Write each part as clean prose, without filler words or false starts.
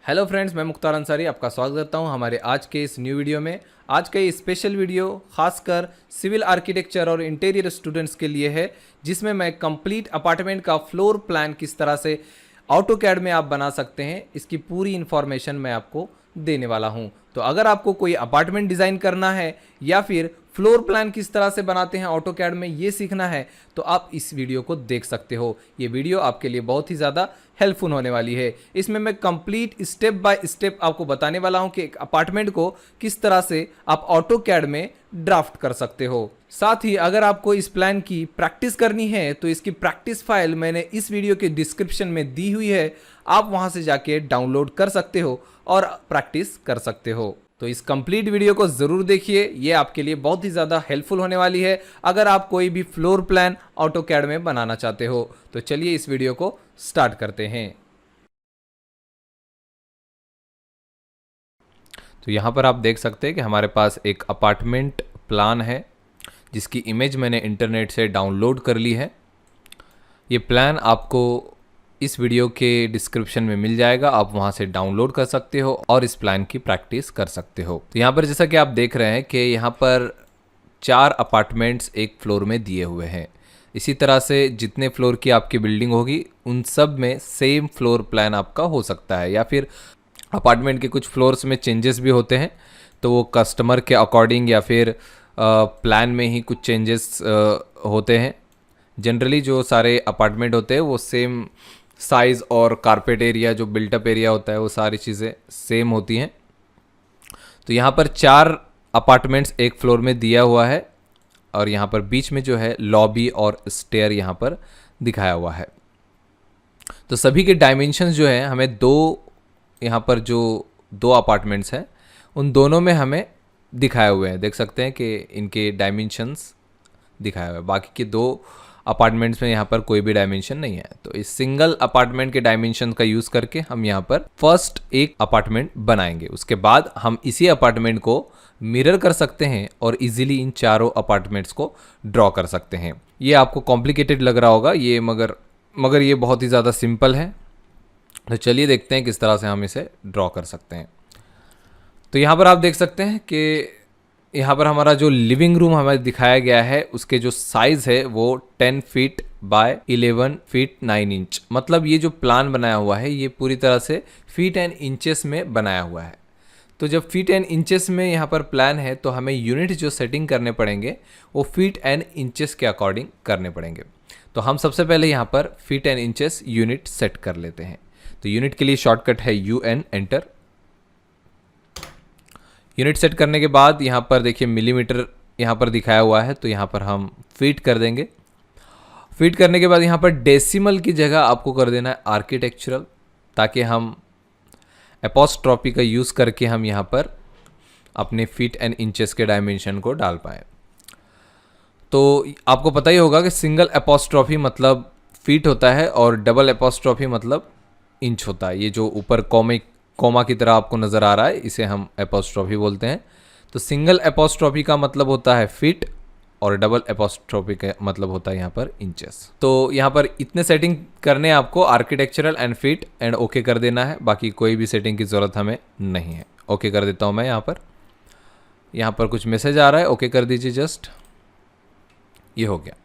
Hello friends, मैं मुख्तार अंसारी आपका स्वागत करता हूं हमारे आज के इस न्यू वीडियो में। आज का ये स्पेशल वीडियो खासकर सिविल आर्किटेक्चर और इंटीरियर स्टूडेंट्स के लिए है, जिसमें मैं कंप्लीट अपार्टमेंट का फ्लोर प्लान किस तरह से ऑटोकैड में आप बना सकते हैं, इसकी पूरी इन्फॉर्मेशन मैं आपको देने वाला हूं। तो अगर आपको कोई अपार्टमेंट डिज़ाइन करना है या फिर फ्लोर प्लान किस तरह से बनाते हैं ऑटोकैड में, ये सीखना है तो आप इस वीडियो को देख सकते हो। ये वीडियो आपके लिए बहुत ही ज़्यादा हेल्पफुल होने वाली है। इसमें मैं कंप्लीट स्टेप बाय स्टेप आपको बताने वाला हूं कि एक अपार्टमेंट को किस तरह से आप ऑटोकैड में ड्राफ्ट कर सकते हो। साथ ही अगर आपको इस प्लान की प्रैक्टिस करनी है तो इसकी प्रैक्टिस फाइल मैंने इस वीडियो के डिस्क्रिप्शन में दी हुई है, आप वहां से जाके डाउनलोड कर सकते हो और प्रैक्टिस कर सकते हो। तो इस कंप्लीट वीडियो को ज़रूर देखिए, ये आपके लिए बहुत ही ज़्यादा हेल्पफुल होने वाली है अगर आप कोई भी फ्लोर प्लान ऑटोकैड में बनाना चाहते हो। तो चलिए इस वीडियो को स्टार्ट करते हैं। तो यहाँ पर आप देख सकते हैं कि हमारे पास एक अपार्टमेंट प्लान है, जिसकी इमेज मैंने इंटरनेट से डाउनलोड कर ली है। ये प्लान आपको इस वीडियो के डिस्क्रिप्शन में मिल जाएगा, आप वहाँ से डाउनलोड कर सकते हो और इस प्लान की प्रैक्टिस कर सकते हो। तो यहाँ पर जैसा कि आप देख रहे हैं कि यहाँ पर 4 अपार्टमेंट्स एक फ्लोर में दिए हुए हैं। इसी तरह से जितने फ्लोर की आपकी बिल्डिंग होगी उन सब में सेम फ्लोर प्लान आपका हो सकता है, या फिर अपार्टमेंट के कुछ फ्लोर्स में चेंजेस भी होते हैं तो वो कस्टमर के अकॉर्डिंग या फिर प्लान में ही कुछ चेंजेस होते हैं। जनरली जो सारे अपार्टमेंट होते हैं वो सेम साइज़ और कारपेट एरिया, जो बिल्टअप एरिया होता है, वो सारी चीज़ें सेम होती हैं। तो यहाँ पर 4 अपार्टमेंट्स एक फ्लोर में दिया हुआ है और यहाँ पर बीच में जो है लॉबी और स्टेयर यहाँ पर दिखाया हुआ है। तो सभी के डायमेंशंस जो है हमें यहाँ पर जो 2 अपार्टमेंट्स हैं उन दोनों में हमें दिखाए हुए हैं। देख सकते हैं कि इनके डायमेंशंस दिखाए हुए हैं। बाकी के 2 अपार्टमेंट्स में यहाँ पर कोई भी डायमेंशन नहीं है। तो इस सिंगल अपार्टमेंट के डायमेंशन का यूज़ करके हम यहाँ पर फर्स्ट एक अपार्टमेंट बनाएंगे। उसके बाद हम इसी अपार्टमेंट को मिरर कर सकते हैं और इजीली इन चारों अपार्टमेंट्स को ड्रॉ कर सकते हैं। ये आपको कॉम्प्लिकेटेड लग रहा होगा ये, मगर ये बहुत ही ज़्यादा सिंपल है। तो चलिए देखते हैं किस तरह से हम इसे ड्रॉ कर सकते हैं। तो यहाँ पर आप देख सकते हैं कि यहाँ पर हमारा जो लिविंग रूम हमें दिखाया गया है उसके जो साइज़ है वो 10 फीट बाय 11 फीट 9 इंच। मतलब ये जो प्लान बनाया हुआ है ये पूरी तरह से फीट एंड इंचेस में बनाया हुआ है। तो जब फीट एंड इंचेस में यहाँ पर प्लान है तो हमें यूनिट जो सेटिंग करने पड़ेंगे वो फीट एंड इंचेस के अकॉर्डिंग करने पड़ेंगे। तो हम सबसे पहले यहाँ पर feet and inches unit set कर लेते हैं। तो यूनिट के लिए शॉर्टकट है UN, एंटर। यूनिट सेट करने के बाद यहाँ पर देखिए मिलीमीटर यहाँ पर दिखाया हुआ है, तो यहाँ पर हम फीट कर देंगे। फीट करने के बाद यहाँ पर डेसिमल की जगह आपको कर देना है आर्किटेक्चरल, ताकि हम एपोस्ट्रॉफी का यूज़ करके हम यहाँ पर अपने फीट एंड इंचेस के डायमेंशन को डाल पाएँ। तो आपको पता ही होगा कि सिंगल एपोस्ट्रॉफी मतलब फीट होता है और डबल एपोस्ट्रॉफी मतलब इंच होता है। ये जो ऊपर कोमा की तरह आपको नज़र आ रहा है इसे हम एपोस्ट्रॉफी बोलते हैं। तो सिंगल एपोस्ट्रॉफी का मतलब होता है फीट और डबल एपोस्ट्रॉफी का मतलब होता है यहाँ पर इंचेस। तो यहाँ पर इतने सेटिंग करने आपको architectural and feet and okay कर देना है, बाकी कोई भी सेटिंग की ज़रूरत हमें नहीं है। ओके कर देता हूँ मैं। यहाँ पर कुछ मैसेज आ रहा है, ओके कर दीजिए जस्ट। ये हो गया।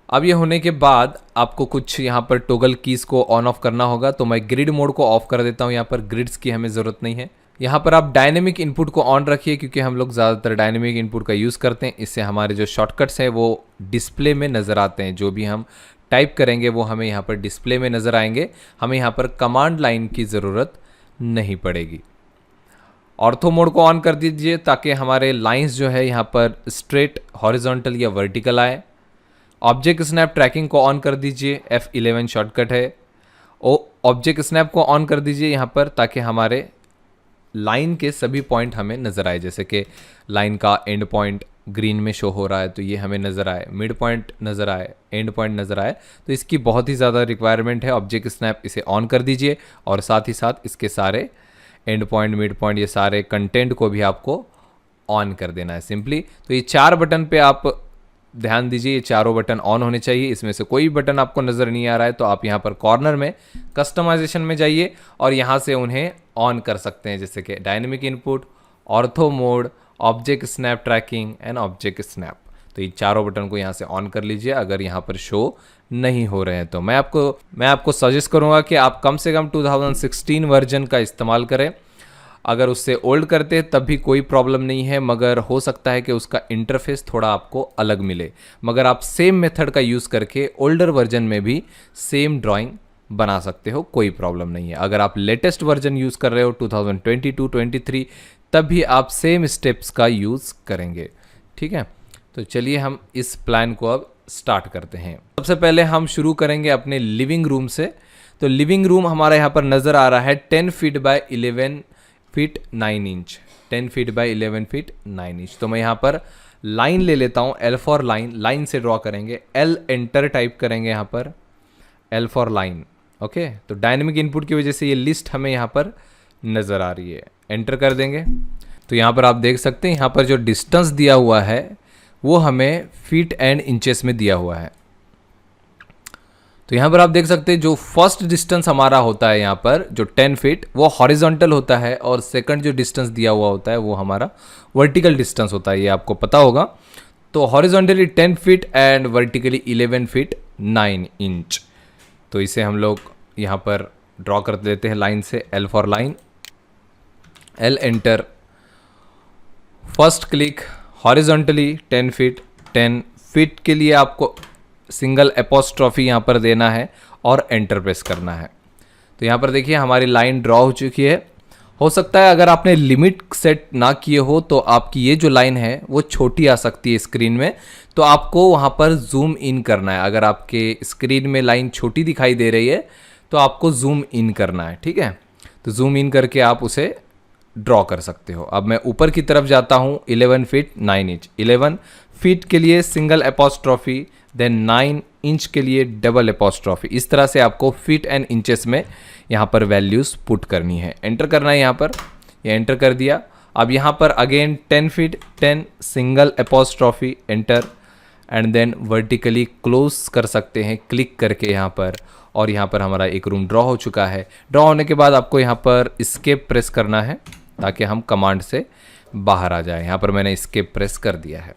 अब ये होने के बाद आपको कुछ यहाँ पर टॉगल कीज़ को ऑन ऑफ करना होगा, तो मैं ग्रिड मोड को ऑफ कर देता हूँ। यहाँ पर ग्रिड्स की हमें ज़रूरत नहीं है। यहाँ पर आप डायनेमिक इनपुट को ऑन रखिए, क्योंकि हम लोग ज़्यादातर डायनेमिक इनपुट का यूज़ करते हैं। इससे हमारे जो शॉर्टकट्स हैं वो डिस्प्ले में नज़र आते हैं। जो भी हम टाइप करेंगे वो हमें यहाँ पर डिस्प्ले में नज़र आएंगे। हमें यहाँ पर कमांड लाइन की ज़रूरत नहीं पड़ेगी। ऑर्थो मोड को ऑन कर दीजिए ताकि हमारे लाइन्स जो है यहाँ पर स्ट्रेट, हॉरिजॉन्टल या वर्टिकल आए। ऑब्जेक्ट स्नैप ट्रैकिंग को ऑन कर दीजिए, F11 शॉर्टकट है। ऑब्जेक्ट स्नैप को ऑन कर दीजिए यहाँ पर, ताकि हमारे लाइन के सभी पॉइंट हमें नज़र आए। जैसे कि लाइन का एंड पॉइंट ग्रीन में शो हो रहा है तो ये हमें नज़र आए, मिड पॉइंट नज़र आए, एंड पॉइंट नज़र आए। तो इसकी बहुत ही ज़्यादा रिक्वायरमेंट है। ऑब्जेक्ट स्नैप इसे ऑन कर दीजिए और साथ ही साथ इसके सारे एंड पॉइंट, मिड पॉइंट, ये सारे कंटेंट को भी आपको ऑन कर देना है सिंपली। तो ये 4 बटन पे आप ध्यान दीजिए ये चारों बटन ऑन होने चाहिए। इसमें से कोई बटन आपको नज़र नहीं आ रहा है तो आप यहाँ पर कॉर्नर में कस्टमाइजेशन में जाइए और यहाँ से उन्हें ऑन कर सकते हैं, जैसे कि dynamic input, ortho mode, object snap tracking and object snap. तो ये चारों बटन को यहाँ से ऑन कर लीजिए अगर यहाँ पर शो नहीं हो रहे हैं तो। मैं आपको सजेस्ट करूँगा कि आप कम से कम 2016 वर्जन का इस्तेमाल करें। अगर उससे ओल्ड करते हैं तब भी कोई प्रॉब्लम नहीं है, मगर हो सकता है कि उसका इंटरफेस थोड़ा आपको अलग मिले। मगर आप सेम मेथड का यूज़ करके ओल्डर वर्जन में भी सेम ड्राइंग बना सकते हो, कोई प्रॉब्लम नहीं है। अगर आप लेटेस्ट वर्जन यूज़ कर रहे हो 2022-23 तब भी आप सेम स्टेप्स का यूज़ करेंगे। ठीक है, तो चलिए हम इस प्लान को अब स्टार्ट करते हैं। सबसे पहले हम शुरू करेंगे अपने लिविंग रूम से। तो लिविंग रूम हमारा यहाँ पर नज़र आ रहा है 10 feet by 11 feet 9 inch, 10 feet by 11 feet 9 inch. तो मैं यहाँ पर लाइन ले लेता हूँ, L फॉर लाइन, लाइन से ड्रॉ करेंगे, L एंटर टाइप करेंगे यहाँ पर, L फॉर लाइन। ओके, तो डायनेमिक इनपुट की वजह से ये लिस्ट हमें यहाँ पर नज़र आ रही है, एंटर कर देंगे। तो यहाँ पर आप देख सकते हैं यहाँ पर जो डिस्टेंस दिया हुआ है वो हमें फीट एंड इंचेस में दिया हुआ है। तो यहाँ पर आप देख सकते हैं जो फर्स्ट डिस्टेंस हमारा होता है यहाँ पर जो 10 फीट वो हॉरिजॉन्टल होता है और सेकंड जो डिस्टेंस दिया हुआ होता है वो हमारा वर्टिकल डिस्टेंस होता है, ये आपको पता होगा। तो horizontally 10 feet and vertically 11 feet 9 inch. तो इसे हम लोग यहाँ पर ड्रॉ कर देते हैं लाइन से, L for line, L enter, first click, horizontally 10 feet, 10 feet के लिए आपको सिंगल एपोस्ट्रॉफी यहाँ पर देना है और एंटर प्रेस करना है। तो यहाँ पर देखिए हमारी लाइन ड्रॉ हो चुकी है। हो सकता है अगर आपने लिमिट सेट ना किए हो तो आपकी ये जो लाइन है वो छोटी आ सकती है स्क्रीन में, तो आपको वहाँ पर जूम इन करना है। अगर आपके स्क्रीन में लाइन छोटी दिखाई दे रही है तो आपको जूम इन करना है। ठीक है, तो जूम इन करके आप उसे ड्रॉ कर सकते हो। अब मैं ऊपर की तरफ जाता हूँ, 11 फीट 9 इंच, 11 फीट के लिए सिंगल एपोस्ट्रॉफी, देन 9 इंच के लिए डबल एपोस्ट्रॉफी। इस तरह से आपको फीट एंड इंचेस में यहाँ पर वैल्यूज़ पुट करनी है, एंटर करना है यहाँ पर, ये एंटर कर दिया। अब यहाँ पर again 10 feet 10 single apostrophe, enter, and then vertically close कर सकते हैं क्लिक करके यहाँ पर, और यहाँ पर हमारा एक रूम ड्रॉ हो चुका है। ड्रॉ होने के बाद आपको यहाँ पर एस्केप प्रेस करना है ताकि हम कमांड से बाहर आ जाए। यहाँ पर मैंने एस्केप प्रेस कर दिया है।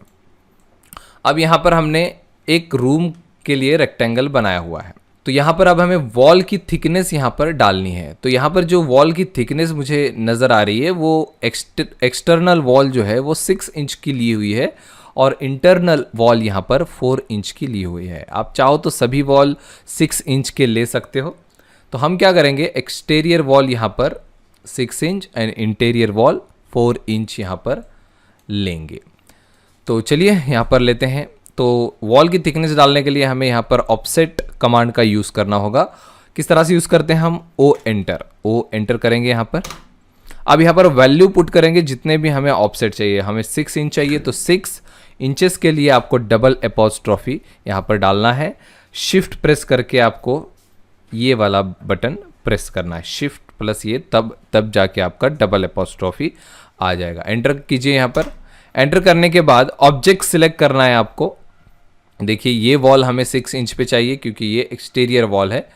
अब यहाँ पर हमने एक रूम के लिए रेक्टेंगल बनाया हुआ है, तो यहाँ पर अब हमें वॉल की थिकनेस यहाँ पर डालनी है। तो यहाँ पर जो वॉल की थिकनेस मुझे नज़र आ रही है वो एक्सटर्नल वॉल जो है वो 6 इंच की ली हुई है और इंटरनल वॉल यहाँ पर 4 इंच की ली हुई है। आप चाहो तो सभी वॉल 6 इंच के ले सकते हो। तो हम क्या करेंगे, एक्सटीरियर वॉल यहाँ पर 6 inch and interior wall 4 inch यहाँ पर लेंगे। तो चलिए यहाँ पर लेते हैं। तो वॉल की थिकनेस डालने के लिए हमें यहाँ पर ऑफसेट कमांड का यूज़ करना होगा। किस तरह से यूज़ करते हैं हम, ओ एंटर करेंगे यहाँ पर। अब यहाँ पर वैल्यू पुट करेंगे जितने भी हमें ऑफसेट चाहिए। हमें 6 इंच चाहिए तो 6 इंचेस के लिए आपको डबल एपोस्ट्रॉफी यहाँ पर डालना है। शिफ्ट प्रेस करके आपको ये वाला बटन प्रेस करना है, शिफ्ट प्लस ये, तब जाके आपका डबल एपोस्ट्रॉफी आ जाएगा। एंटर कीजिए यहाँ पर। एंटर करने के बाद ऑब्जेक्ट सिलेक्ट करना है आपको। देखिए ये वॉल हमें 6 इंच पे चाहिए क्योंकि ये एक्सटीरियर वॉल है।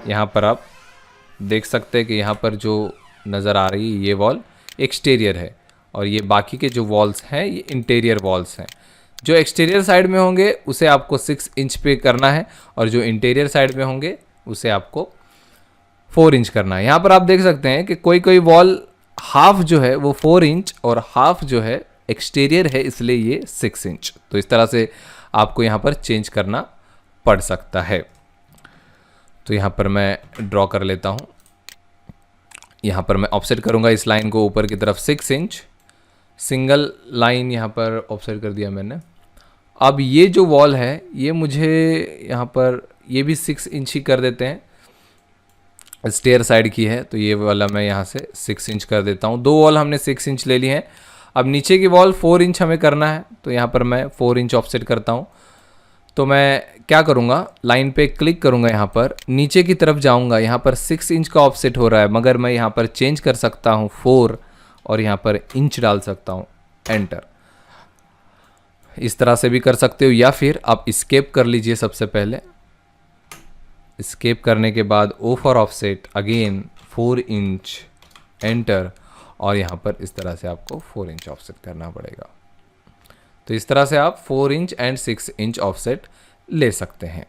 यहाँ पर आप देख सकते हैं कि यहाँ पर जो नज़र आ रही है ये वॉल एक्सटीरियर है और ये बाकी के जो वॉल्स हैं ये इंटीरियर वॉल्स हैं। जो एक्सटीरियर साइड में होंगे उसे आपको 6 इंच पे करना है और जो इंटीरियर साइड में होंगे उसे आपको 4 इंच करना है। यहाँ पर आप देख सकते हैं कि कोई वॉल हाफ जो है वो 4 इंच और हाफ जो है एक्सटीरियर है, इसलिए ये 6 इंच। तो इस तरह से आपको यहाँ पर चेंज करना पड़ सकता है। तो यहाँ पर मैं ड्रॉ कर लेता हूँ। यहाँ पर मैं ऑफसेट करूँगा इस लाइन को ऊपर की तरफ 6 इंच, सिंगल लाइन यहाँ पर ऑफसेट कर दिया मैंने। अब ये जो वॉल है ये मुझे यहाँ पर ये भी 6 इंच ही कर देते हैं, स्टेयर साइड की है तो ये वाला मैं यहाँ से 6 इंच कर देता हूँ। 2 वॉल हमने 6 इंच ले ली हैं। अब नीचे की वॉल 4 इंच हमें करना है तो यहाँ पर मैं 4 इंच ऑफसेट करता हूँ। तो मैं क्या करूँगा, लाइन पे क्लिक करूँगा, यहाँ पर नीचे की तरफ जाऊँगा। यहाँ पर 6 इंच का ऑफसेट हो रहा है मगर मैं यहाँ पर चेंज कर सकता हूँ 4 और यहाँ पर इंच डाल सकता हूँ, एंटर। इस तरह से भी कर सकते हो, या फिर आप स्केप कर लीजिए। सबसे पहले स्केप करने के बाद O for offset, again 4 inch, enter, और यहाँ पर इस तरह से आपको 4 इंच ऑफसेट करना पड़ेगा। तो इस तरह से आप 4 इंच एंड 6 इंच ऑफसेट ले सकते हैं।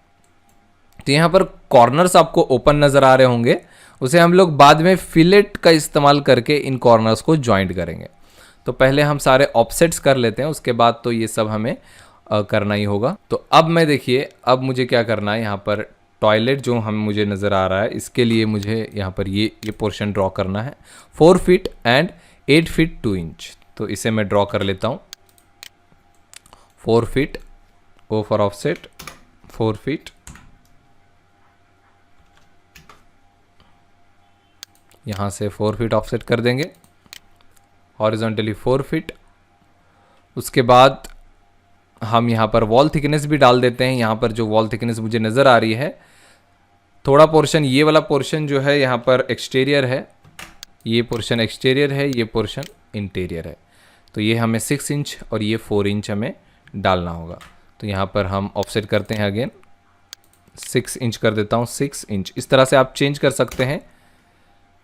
तो यहाँ पर कॉर्नर्स आपको ओपन नज़र आ रहे होंगे, उसे हम लोग बाद में फिलेट का इस्तेमाल करके इन कॉर्नर्स को जॉइंट करेंगे। तो पहले हम सारे ऑफसेट्स कर लेते हैं, उसके बाद तो ये सब हमें करना ही होगा। तो अब मैं देखिए, अब मुझे क्या करना है, यहाँ पर टॉयलेट जो हम मुझे नज़र आ रहा है, इसके लिए मुझे यहाँ पर ये पोर्शन ड्रॉ करना है 4 फीट एंड 8 फीट 2 इंच। तो इसे मैं ड्रॉ कर लेता हूँ। 4 feet, O for offset 4 feet, यहाँ से 4 फीट ऑफसेट कर देंगे, हॉरिजॉन्टली 4 फीट। उसके बाद हम यहाँ पर वॉल थिकनेस भी डाल देते हैं। यहाँ पर जो वॉल थिकनेस मुझे नज़र आ रही है, थोड़ा पोर्शन, ये वाला पोर्शन जो है यहाँ पर एक्सटीरियर है, ये पोर्शन एक्सटीरियर है, ये पोर्शन इंटीरियर है। तो ये हमें 6 इंच और ये 4 इंच हमें डालना होगा। तो यहाँ पर हम ऑफसेट करते हैं, अगेन 6 इंच कर देता हूँ, 6 इंच। इस तरह से आप चेंज कर सकते हैं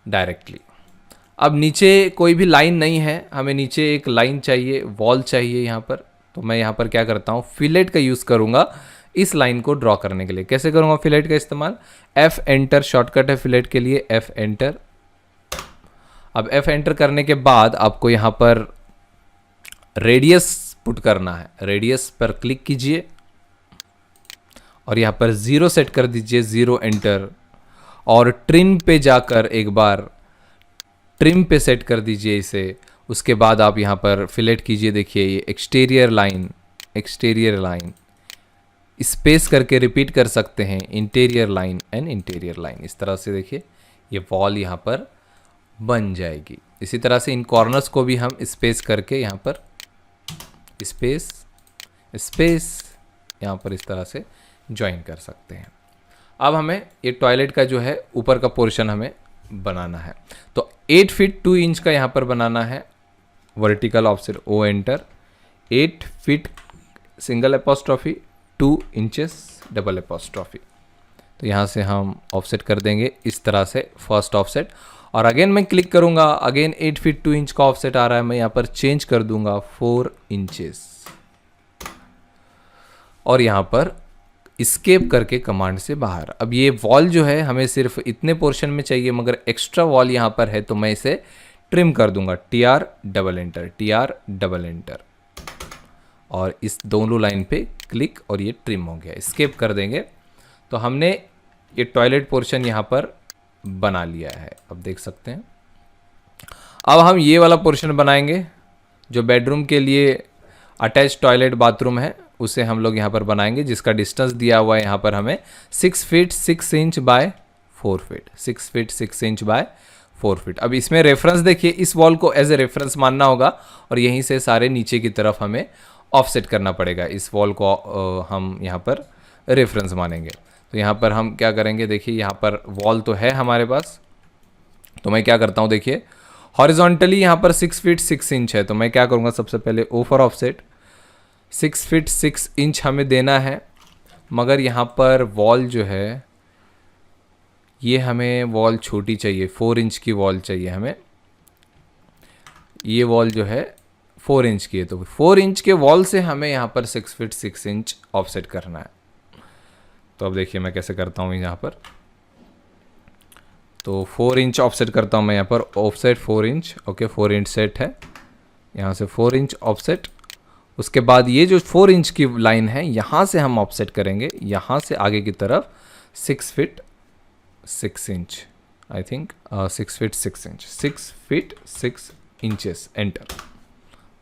डायरेक्टली। अब नीचे कोई भी लाइन नहीं है, हमें नीचे एक लाइन चाहिए, वॉल चाहिए यहाँ पर। तो मैं यहाँ पर क्या करता हूँ, फिलेट का यूज़ करूँगा इस लाइन को ड्रॉ करने के लिए। कैसे करूँगा फिलेट का इस्तेमाल, F एंटर शॉर्टकट है फिलेट के लिए, F एंटर। अब F एंटर करने के बाद आपको यहाँ पर रेडियस पुट करना है, रेडियस पर क्लिक कीजिए और यहाँ पर 0 सेट कर दीजिए, 0 एंटर, और ट्रिम पे जाकर एक बार ट्रिम पे सेट कर दीजिए इसे। उसके बाद आप यहाँ पर फिलेट कीजिए, देखिए ये exterior line, exterior line, space करके रिपीट कर सकते हैं, interior line and interior line. इस तरह से देखिए ये वॉल यहाँ पर बन जाएगी। इसी तरह से इन कॉर्नर्स को भी हम स्पेस करके यहाँ पर स्पेस स्पेस यहाँ पर इस तरह से ज्वाइन कर सकते हैं। अब हमें ये टॉयलेट का जो है ऊपर का पोर्शन हमें बनाना है। तो 8 फीट 2 इंच का यहाँ पर बनाना है, vertical offset, O enter, 8 feet single apostrophe, 2 inches double apostrophe. तो यहाँ से हम ऑफसेट कर देंगे इस तरह से फर्स्ट ऑफसेट, और अगेन मैं क्लिक करूँगा, अगेन 8 फीट 2 इंच का ऑफसेट आ रहा है, मैं यहाँ पर चेंज कर दूंगा 4 इंचेस, और यहाँ पर स्केप करके कमांड से बाहर। अब ये वॉल जो है हमें सिर्फ इतने पोर्शन में चाहिए, मगर एक्स्ट्रा वॉल यहाँ पर है, तो मैं इसे ट्रिम कर दूंगा, TR double enter, TR double enter, और इस दोनों लाइन पे क्लिक, और ये ट्रिम हो गया। स्केप कर देंगे तो हमने ये टॉयलेट पोर्शन यहाँ पर बना लिया है, अब देख सकते हैं। अब हम ये वाला पोर्शन बनाएंगे जो बेडरूम के लिए अटैच टॉयलेट बाथरूम है, उसे हम लोग यहाँ पर बनाएंगे, जिसका डिस्टेंस दिया हुआ है यहाँ पर हमें 6 feet 6 inch by 4 feet, 6 feet 6 inch by 4 feet. अब इसमें रेफरेंस देखिए, इस वॉल को एज ए रेफरेंस मानना होगा, और यहीं से सारे नीचे की तरफ हमें ऑफसेट करना पड़ेगा। इस वॉल को हम यहाँ पर रेफरेंस मानेंगे। तो यहाँ पर हम क्या करेंगे, देखिए यहाँ पर वॉल तो है हमारे पास, तो मैं क्या करता हूँ, देखिए हॉरिजॉन्टली यहाँ पर 6 फीट 6 इंच है, तो मैं क्या करूँगा, सबसे पहले O for offset 6 feet 6 inch हमें देना है, मगर यहाँ पर वॉल जो है ये हमें वॉल छोटी चाहिए, 4 इंच की वॉल चाहिए हमें। ये वॉल जो है 4 इंच की है, तो 4 इंच के वॉल से हमें यहाँ पर 6 फीट 6 इंच ऑफसेट करना है। तो अब देखिए मैं कैसे करता हूँ यहाँ पर, तो 4 इंच ऑफसेट करता हूँ मैं यहाँ पर, offset 4 inch, okay 4 inch set है, यहाँ से 4 इंच ऑफसेट। उसके बाद ये जो 4 इंच की लाइन है, यहाँ से हम ऑफसेट करेंगे, यहाँ से आगे की तरफ 6 feet 6 inch, I think 6 feet 6 inch, 6 feet 6 inches, enter.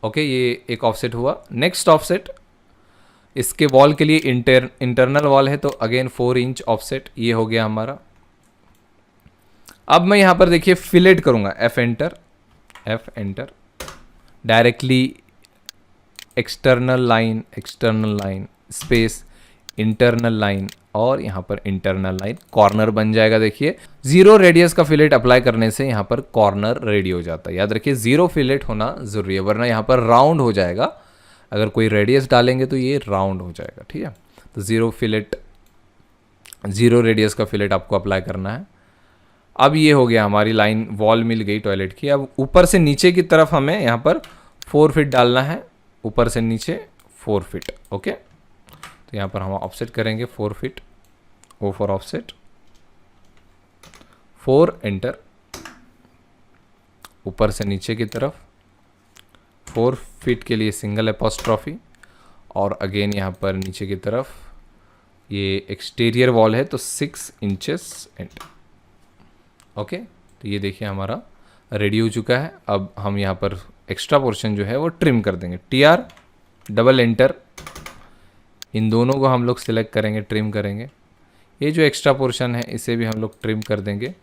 Okay, ये एक ऑफसेट हुआ। नेक्स्ट ऑफसेट, इसके वॉल के लिए इंटरनल वॉल है, तो अगेन 4 इंच ऑफसेट, ये हो गया हमारा। अब मैं यहाँ पर देखिए फिलेट करूँगा, F enter, F enter, directly external line, space, internal line, और यहाँ पर इंटरनल लाइन, कॉर्नर बन जाएगा। देखिए 0 रेडियस का फिलेट अप्लाई करने से यहाँ पर कॉर्नर रेडी हो जाता है। याद रखिए 0 फिलेट होना ज़रूरी है, वरना यहाँ पर राउंड हो जाएगा अगर कोई रेडियस डालेंगे तो ये राउंड हो जाएगा, ठीक है। तो ज़ीरो रेडियस का फिलेट आपको अप्लाई करना है। अब ये हो गया, हमारी लाइन वॉल मिल गई टॉयलेट की। अब ऊपर से नीचे की तरफ हमें यहाँ पर 4 फीट डालना है, ऊपर से नीचे 4 फीट, ओके। तो यहाँ पर हम ऑफसेट करेंगे 4 feet, O for offset, 4 enter, ऊपर से नीचे की तरफ 4 फीट के लिए सिंगल एपोस्ट्रॉफी, और अगेन यहाँ पर नीचे की तरफ ये एक्सटीरियर वॉल है तो 6 इंचेस एंटर, ओके। तो ये देखिए हमारा रेडी हो चुका है। अब हम यहाँ पर एक्स्ट्रा पोर्शन जो है वो ट्रिम कर देंगे, TR डबल एंटर, इन दोनों को हम लोग सिलेक्ट करेंगे, ट्रिम करेंगे। ये जो एक्स्ट्रा पोर्शन है इसे भी हम लोग ट्रिम कर देंगे।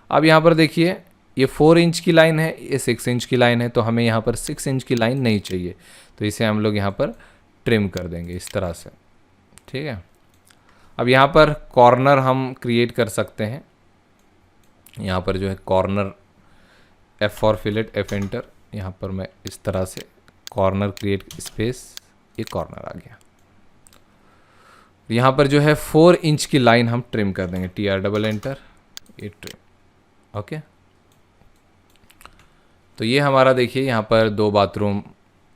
अब यहाँ पर देखिए ये 4 इंच की लाइन है, ये 6 इंच की लाइन है, तो हमें यहाँ पर 6 इंच की लाइन नहीं चाहिए, तो इसे हम लोग यहाँ पर ट्रिम कर देंगे इस तरह से, ठीक है। अब यहाँ पर कॉर्नर हम क्रिएट कर सकते हैं, यहाँ पर जो है corner, F for fillet, F enter, यहाँ पर मैं इस तरह से कॉर्नर क्रिएट स्पेस, ये कॉर्नर आ गया। यहाँ पर जो है 4 इंच की लाइन हम ट्रिम कर देंगे, TR डबल एंटर, ये ट्रिम, ओके। तो ये हमारा देखिए यहाँ पर 2 बाथरूम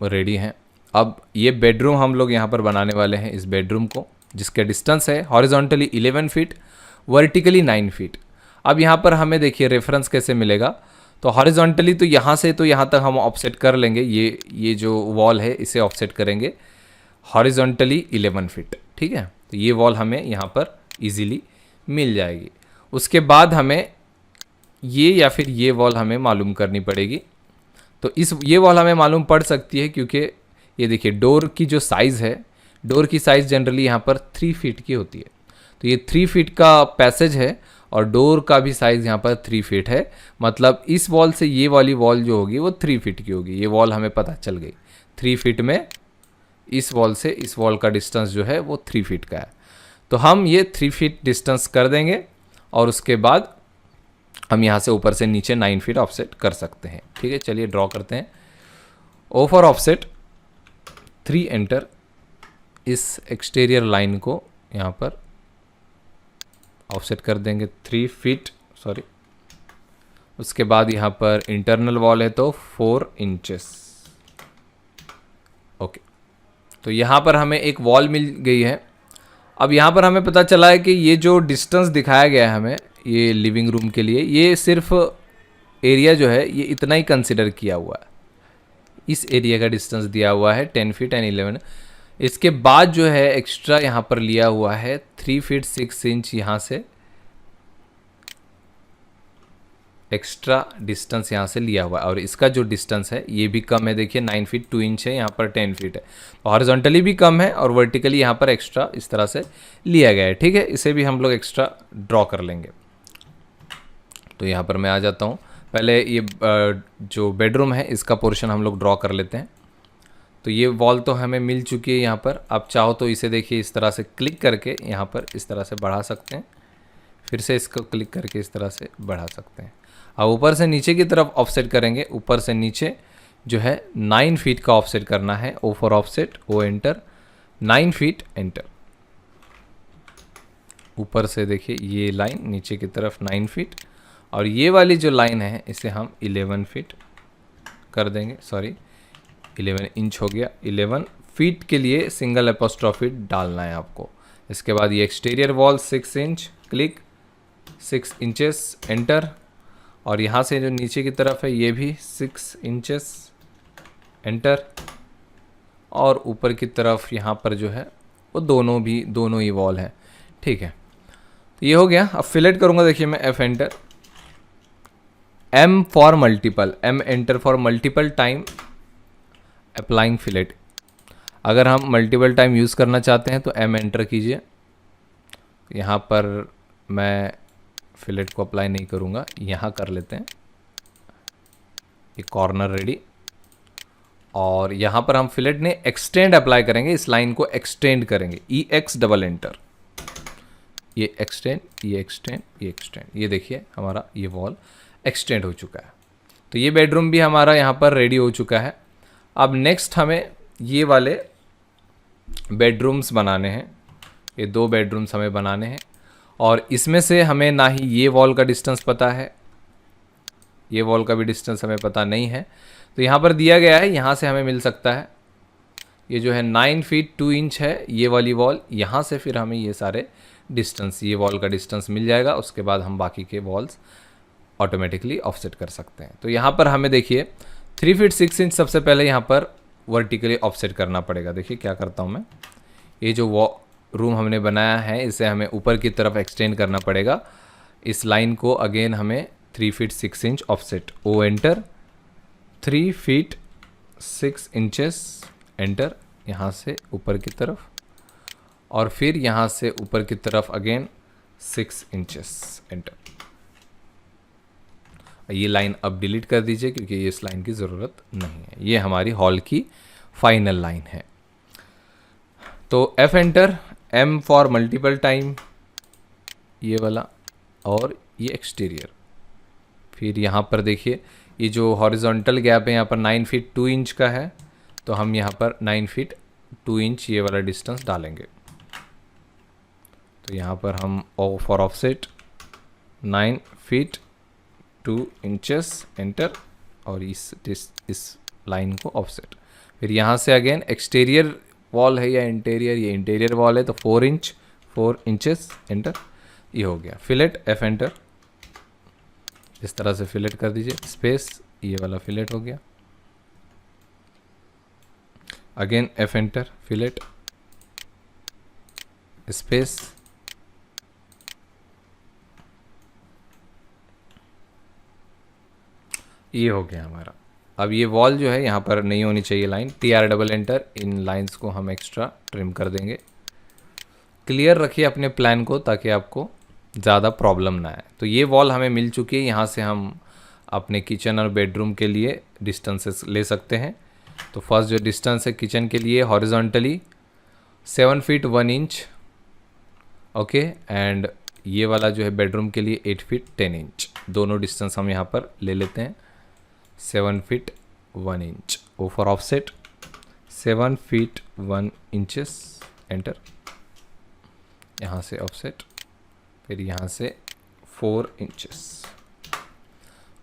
रेडी हैं। अब ये बेडरूम हम लोग यहाँ पर बनाने वाले हैं, इस बेडरूम को, जिसका डिस्टेंस है हॉरिजॉन्टली 11 फीट, वर्टिकली 9 फीट। अब यहाँ पर हमें देखिए रेफरेंस कैसे मिलेगा, तो हॉरिजॉन्टली तो यहाँ से तो यहाँ तक हम ऑफसेट कर लेंगे, ये जो वॉल है इसे ऑफसेट करेंगे हॉरिजॉन्टली 11 फीट, ठीक है। तो ये वॉल हमें यहाँ पर इजीली मिल जाएगी। उसके बाद हमें ये या फिर ये वॉल हमें मालूम करनी पड़ेगी। तो ये वॉल हमें मालूम पड़ सकती है क्योंकि ये देखिए डोर की जो साइज़ है, डोर की साइज़ जनरली यहाँ पर 3 फीट की होती है, तो ये 3 फीट का पैसेज है और डोर का भी साइज़ यहाँ पर 3 फीट है। मतलब इस वॉल से ये वाली वॉल जो होगी वो 3 फीट की होगी। ये वॉल हमें पता चल गई 3 फीट में, इस वॉल से इस वॉल का डिस्टेंस जो है वो 3 फीट का है। तो हम ये 3 फीट डिस्टेंस कर देंगे और उसके बाद हम यहाँ से ऊपर से नीचे 9 फीट ऑफसेट कर सकते हैं, ठीक है। चलिए ड्रॉ करते हैं। O फॉर ऑफसेट, 3 एंटर, इस एक्सटीरियर लाइन को यहाँ पर ऑफसेट कर देंगे 3 फीट, सॉरी। उसके बाद यहाँ पर इंटरनल वॉल है तो 4 इंचेस, ओके। तो यहाँ पर हमें एक वॉल मिल गई है। अब यहाँ पर हमें पता चला है कि ये जो डिस्टेंस दिखाया गया है हमें, ये लिविंग रूम के लिए, ये सिर्फ एरिया जो है ये इतना ही कंसिडर किया हुआ है। इस एरिया का डिस्टेंस दिया हुआ है 10 फीट एंड 11। इसके बाद जो है एक्स्ट्रा यहाँ पर लिया हुआ है 3 फीट 6 इंच, यहाँ से एक्स्ट्रा डिस्टेंस यहाँ से लिया हुआ है, और इसका जो डिस्टेंस है ये भी कम है। देखिए 9 फीट 2 इंच है, यहाँ पर 10 फीट है, हॉरिजॉन्टली भी कम है और वर्टिकली यहाँ पर एक्स्ट्रा इस तरह से लिया गया है, ठीक है। इसे भी हम लोग एक्स्ट्रा ड्रॉ कर लेंगे। तो यहाँ पर मैं आ जाता हूँ। पहले ये जो बेडरूम है इसका पोर्शन हम लोग ड्रॉ कर लेते हैं। तो ये वॉल तो हमें मिल चुकी है यहाँ पर। आप चाहो तो इसे देखिए इस तरह से क्लिक करके यहाँ पर इस तरह से बढ़ा सकते हैं, फिर से इसको क्लिक करके इस तरह से बढ़ा सकते हैं। अब ऊपर से नीचे की तरफ ऑफसेट करेंगे, ऊपर से नीचे जो है 9 फीट का ऑफसेट करना है। O for offset, O enter, 9 feet enter. ऊपर से देखिए ये लाइन नीचे की तरफ 9 फीट, और ये वाली जो लाइन है इसे हम 11 फीट कर देंगे, सॉरी 11 इंच हो गया। 11 फीट के लिए सिंगल एपोस्ट्रोफी डालना है आपको। इसके बाद ये exterior wall 6 inch, click, 6 inches enter, और यहाँ से जो नीचे की तरफ है ये भी 6 इंचेस एंटर, और ऊपर की तरफ यहाँ पर जो है वो दोनों ही वॉल है, ठीक है। तो ये हो गया। अब फिलेट करूँगा, देखिए मैं F enter, M for multiple, M enter for multiple time applying fillet. अगर हम मल्टीपल टाइम यूज़ करना चाहते हैं तो M एंटर कीजिए। यहाँ पर मैं फिलेट को अप्लाई नहीं करूँगा, यहाँ कर लेते हैं। ये कॉर्नर रेडी, और यहाँ पर हम फिलेट ने एक्सटेंड अप्लाई करेंगे, इस लाइन को एक्सटेंड करेंगे, EX डबल एंटर, ये एक्सटेंड, ये एक्सटेंड, ये एक्सटेंड। ये देखिए हमारा ये वॉल एक्सटेंड हो चुका है। तो ये बेडरूम भी हमारा यहाँ पर रेडी हो चुका है। अब नेक्स्ट हमें ये वाले बेडरूम्स बनाने हैं, ये 2 बेडरूम्स हमें बनाने हैं, और इसमें से हमें ना ही ये वॉल का डिस्टेंस पता है, ये वॉल का भी डिस्टेंस हमें पता नहीं है। तो यहाँ पर दिया गया है, यहाँ से हमें मिल सकता है, ये जो है 9 फीट 2 इंच है ये वाली वॉल, यहाँ से फिर हमें ये सारे डिस्टेंस, ये वॉल का डिस्टेंस मिल जाएगा। उसके बाद हम बाकी के वॉल्स ऑटोमेटिकली ऑफसेट कर सकते हैं। तो यहाँ पर हमें देखिए 3 फीट 6 इंच सबसे पहले यहाँ पर वर्टिकली ऑफसेट करना पड़ेगा। देखिए क्या करता हूँ मैं, ये जो रूम हमने बनाया है इसे हमें ऊपर की तरफ एक्सटेंड करना पड़ेगा। इस लाइन को अगेन हमें 3 feet 6 inch offset, O enter, 3 feet 6 inches enter, यहाँ से ऊपर की तरफ, और फिर यहाँ से ऊपर की तरफ अगेन 6 इंचेस एंटर। ये लाइन अब डिलीट कर दीजिए क्योंकि ये इस लाइन की ज़रूरत नहीं है, ये हमारी हॉल की फाइनल लाइन है। तो F enter, M for multiple time, ये वाला, और ये एक्सटीरियर। फिर यहाँ पर देखिए ये जो हॉरिजॉन्टल गैप है यहाँ पर 9 फीट 2 इंच का है, तो हम यहाँ पर 9 फीट 2 इंच ये वाला डिस्टेंस डालेंगे। तो यहाँ पर हम for offset 9 feet 2 inches enter, और इस लाइन को ऑफसेट। फिर यहाँ से अगेन एक्सटीरियर वॉल है या इंटीरियर, ये इंटीरियर वॉल है तो 4 इंचेस एंटर, ये हो गया। फिलेट F एंटर, इस तरह से फिलेट कर दीजिए, स्पेस, ये वाला फिलेट हो गया। Again F enter, fillet, space, ये हो गया हमारा। अब ये वॉल जो है यहाँ पर नहीं होनी चाहिए लाइन, TR डबल एंटर, इन लाइंस को हम एक्स्ट्रा ट्रिम कर देंगे। क्लियर रखिए अपने प्लान को ताकि आपको ज़्यादा प्रॉब्लम ना आए। तो ये वॉल हमें मिल चुकी है, यहाँ से हम अपने किचन और बेडरूम के लिए डिस्टेंसेस ले सकते हैं। तो फर्स्ट जो डिस्टेंस है किचन के लिए horizontally 7 feet 1 inch, okay, and ये वाला जो है बेडरूम के लिए 8 फीट 10 इंच। दोनों डिस्टेंस हम यहाँ पर ले लेते हैं, 7 feet 1 inch, O for offset 7 feet 1 inches enter, यहाँ से ऑफसेट, फिर यहाँ से 4 इंचेस,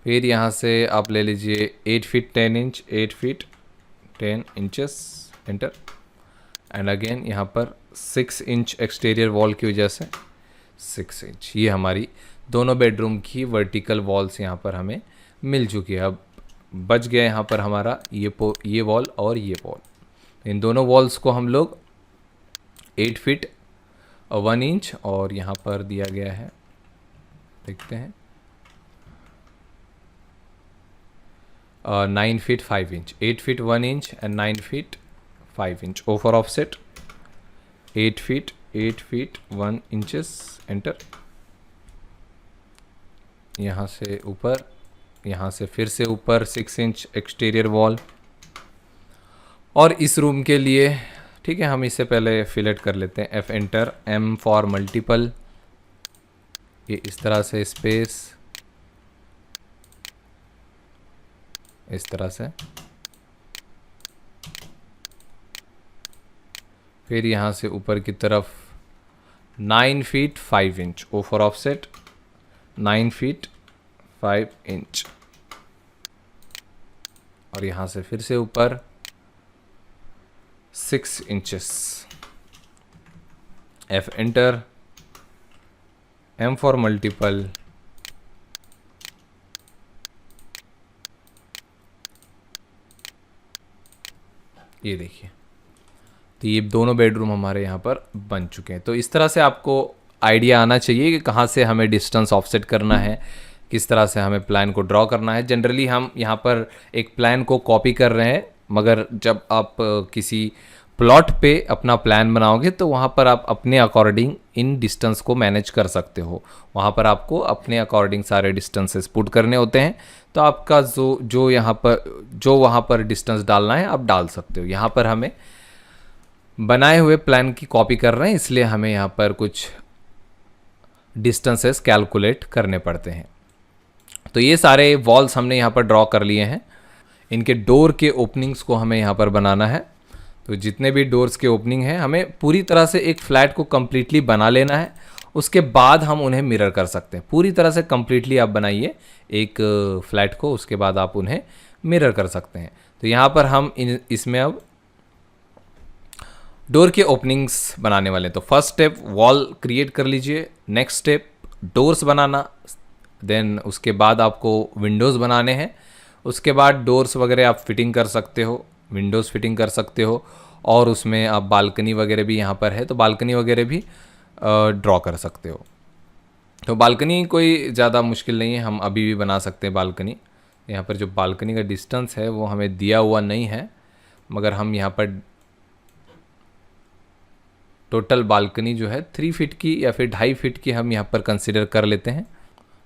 फिर यहाँ से आप ले लीजिए 8 feet 10 inch, 8 feet 10 inches enter, and again यहाँ पर 6 इंच एक्सटीरियर वॉल की वजह से 6 इंच। ये हमारी दोनों बेडरूम की वर्टिकल वॉल्स यहाँ पर हमें मिल चुकी है। अब बच गया यहाँ पर हमारा ये वॉल और ये वॉल। इन दोनों वॉल्स को हम लोग 8 फीट 1 इंच, और यहाँ पर दिया गया है, देखते हैं 9 feet 5 inch, 8 feet 1 inch and 9 feet 5 inch, O for offset 8 feet 1 inches enter, यहाँ से ऊपर, यहाँ से फिर से ऊपर 6 इंच एक्सटीरियर वॉल। और इस रूम के लिए ठीक है, हम इसे पहले फिलेट कर लेते हैं, F enter, M for multiple, ये इस तरह से स्पेस, इस तरह से, फिर यहाँ से ऊपर की तरफ 9 feet 5 inch, O for offset 9 feet 5 inch, और यहाँ से फिर से ऊपर 6 inches, F enter, M for multiple, ये देखिए। तो ये दोनों बेडरूम हमारे यहाँ पर बन चुके हैं। तो इस तरह से आपको आइडिया आना चाहिए कि कहाँ से हमें डिस्टेंस ऑफसेट करना है, किस तरह से हमें प्लान को ड्रॉ करना है। जनरली हम यहाँ पर एक प्लान को कॉपी कर रहे हैं, मगर जब आप किसी प्लॉट पे अपना प्लान बनाओगे तो वहाँ पर आप अपने अकॉर्डिंग इन डिस्टेंस को मैनेज कर सकते हो। वहाँ पर आपको अपने अकॉर्डिंग सारे डिस्टेंसेस पुट करने होते हैं। तो आपका जो वहाँ पर डिस्टेंस डालना है आप डाल सकते हो। यहाँ पर हमें बनाए हुए प्लान की कॉपी कर रहे हैं, इसलिए हमें यहाँ पर कुछ डिस्टेंसेस कैलकुलेट करने पड़ते हैं। तो ये सारे वॉल्स हमने यहाँ पर ड्रॉ कर लिए हैं। इनके डोर के ओपनिंग्स को हमें यहाँ पर बनाना है। तो जितने भी डोर्स के ओपनिंग हैं हमें पूरी तरह से एक फ्लैट को कम्प्लीटली बना लेना है, उसके बाद हम उन्हें मिरर कर सकते हैं। पूरी तरह से कम्प्लीटली आप बनाइए एक फ्लैट को, उसके बाद आप उन्हें मिरर कर सकते हैं। तो यहाँ पर हम इसमें अब डोर के ओपनिंग्स बनाने वाले हैं। तो फर्स्ट स्टेप वॉल क्रिएट कर लीजिए, नेक्स्ट स्टेप डोर्स बनाना, देन उसके बाद आपको विंडोज़ बनाने हैं, उसके बाद डोर्स वगैरह आप फिटिंग कर सकते हो, विंडोज़ फिटिंग कर सकते हो, और उसमें आप बालकनी वगैरह भी यहाँ पर है तो बालकनी वगैरह भी ड्रॉ कर सकते हो। तो बालकनी कोई ज़्यादा मुश्किल नहीं है, हम अभी भी बना सकते हैं बालकनी। यहाँ पर जो बालकनी का डिस्टेंस है वो हमें दिया हुआ नहीं है, मगर हम यहाँ पर टोटल बालकनी जो है 3 फीट की या फिर 2.5 फीट की हम यहाँ पर कंसिडर कर लेते हैं।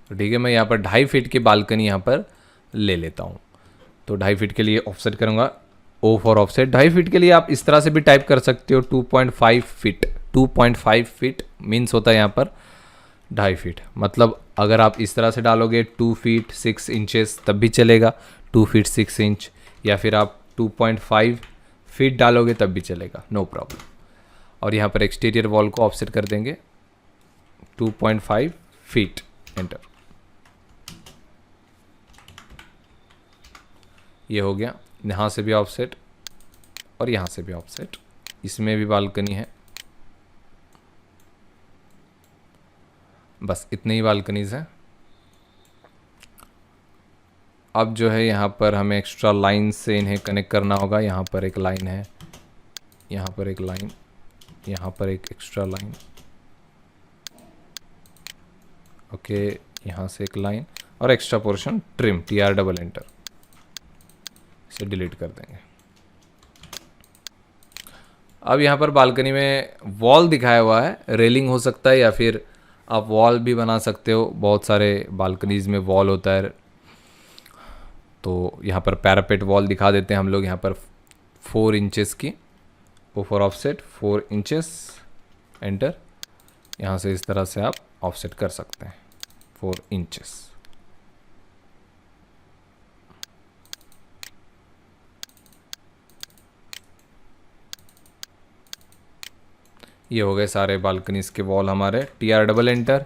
तो ठीक है, मैं यहाँ पर 2.5 फीट की बालकनी यहाँ पर ले लेता हूँ। तो 2.5 फीट के लिए ऑफसेट करूँगा, ओ फॉर ऑफसेट। 2.5 फीट के लिए आप इस तरह से भी टाइप कर सकते हो 2.5 फीट। 2.5 फीट मीन्स होता है यहाँ पर 2.5 फीट। मतलब अगर आप इस तरह से डालोगे 2 फीट 6 इंचेस तब भी चलेगा, 2 फीट 6 इंच, या फिर आप 2.5 फीट डालोगे तब भी चलेगा, नो प्रॉब्लम। और यहाँ पर एक्सटीरियर वॉल को ऑफसेट कर देंगे 2.5 फीट, एंटर। ये हो गया, यहाँ से भी ऑफसेट और यहाँ से भी ऑफसेट। इसमें भी बालकनी है, बस इतने ही बालकनीज हैं। अब जो है यहाँ पर हमें एक्स्ट्रा लाइन से इन्हें कनेक्ट करना होगा। यहाँ पर एक लाइन है, यहाँ पर एक लाइन, यहाँ पर एक एक्स्ट्रा लाइन, ओके, यहाँ से एक लाइन और extra portion trim, TR double enter, इसे डिलीट कर देंगे। अब यहाँ पर बालकनी में वॉल दिखाया हुआ है, रेलिंग हो सकता है या फिर आप वॉल भी बना सकते हो। बहुत सारे बालकनीज में वॉल होता है, तो यहाँ पर पैरापेट वॉल दिखा देते हैं हम लोग। यहाँ पर 4 इंचेस की, O for offset 4 inches, enter. यहाँ से इस तरह से आप ऑफसेट कर सकते हैं 4 इंचेस। ये हो गए सारे बालकनीज के वॉल हमारे। TR डबल एंटर,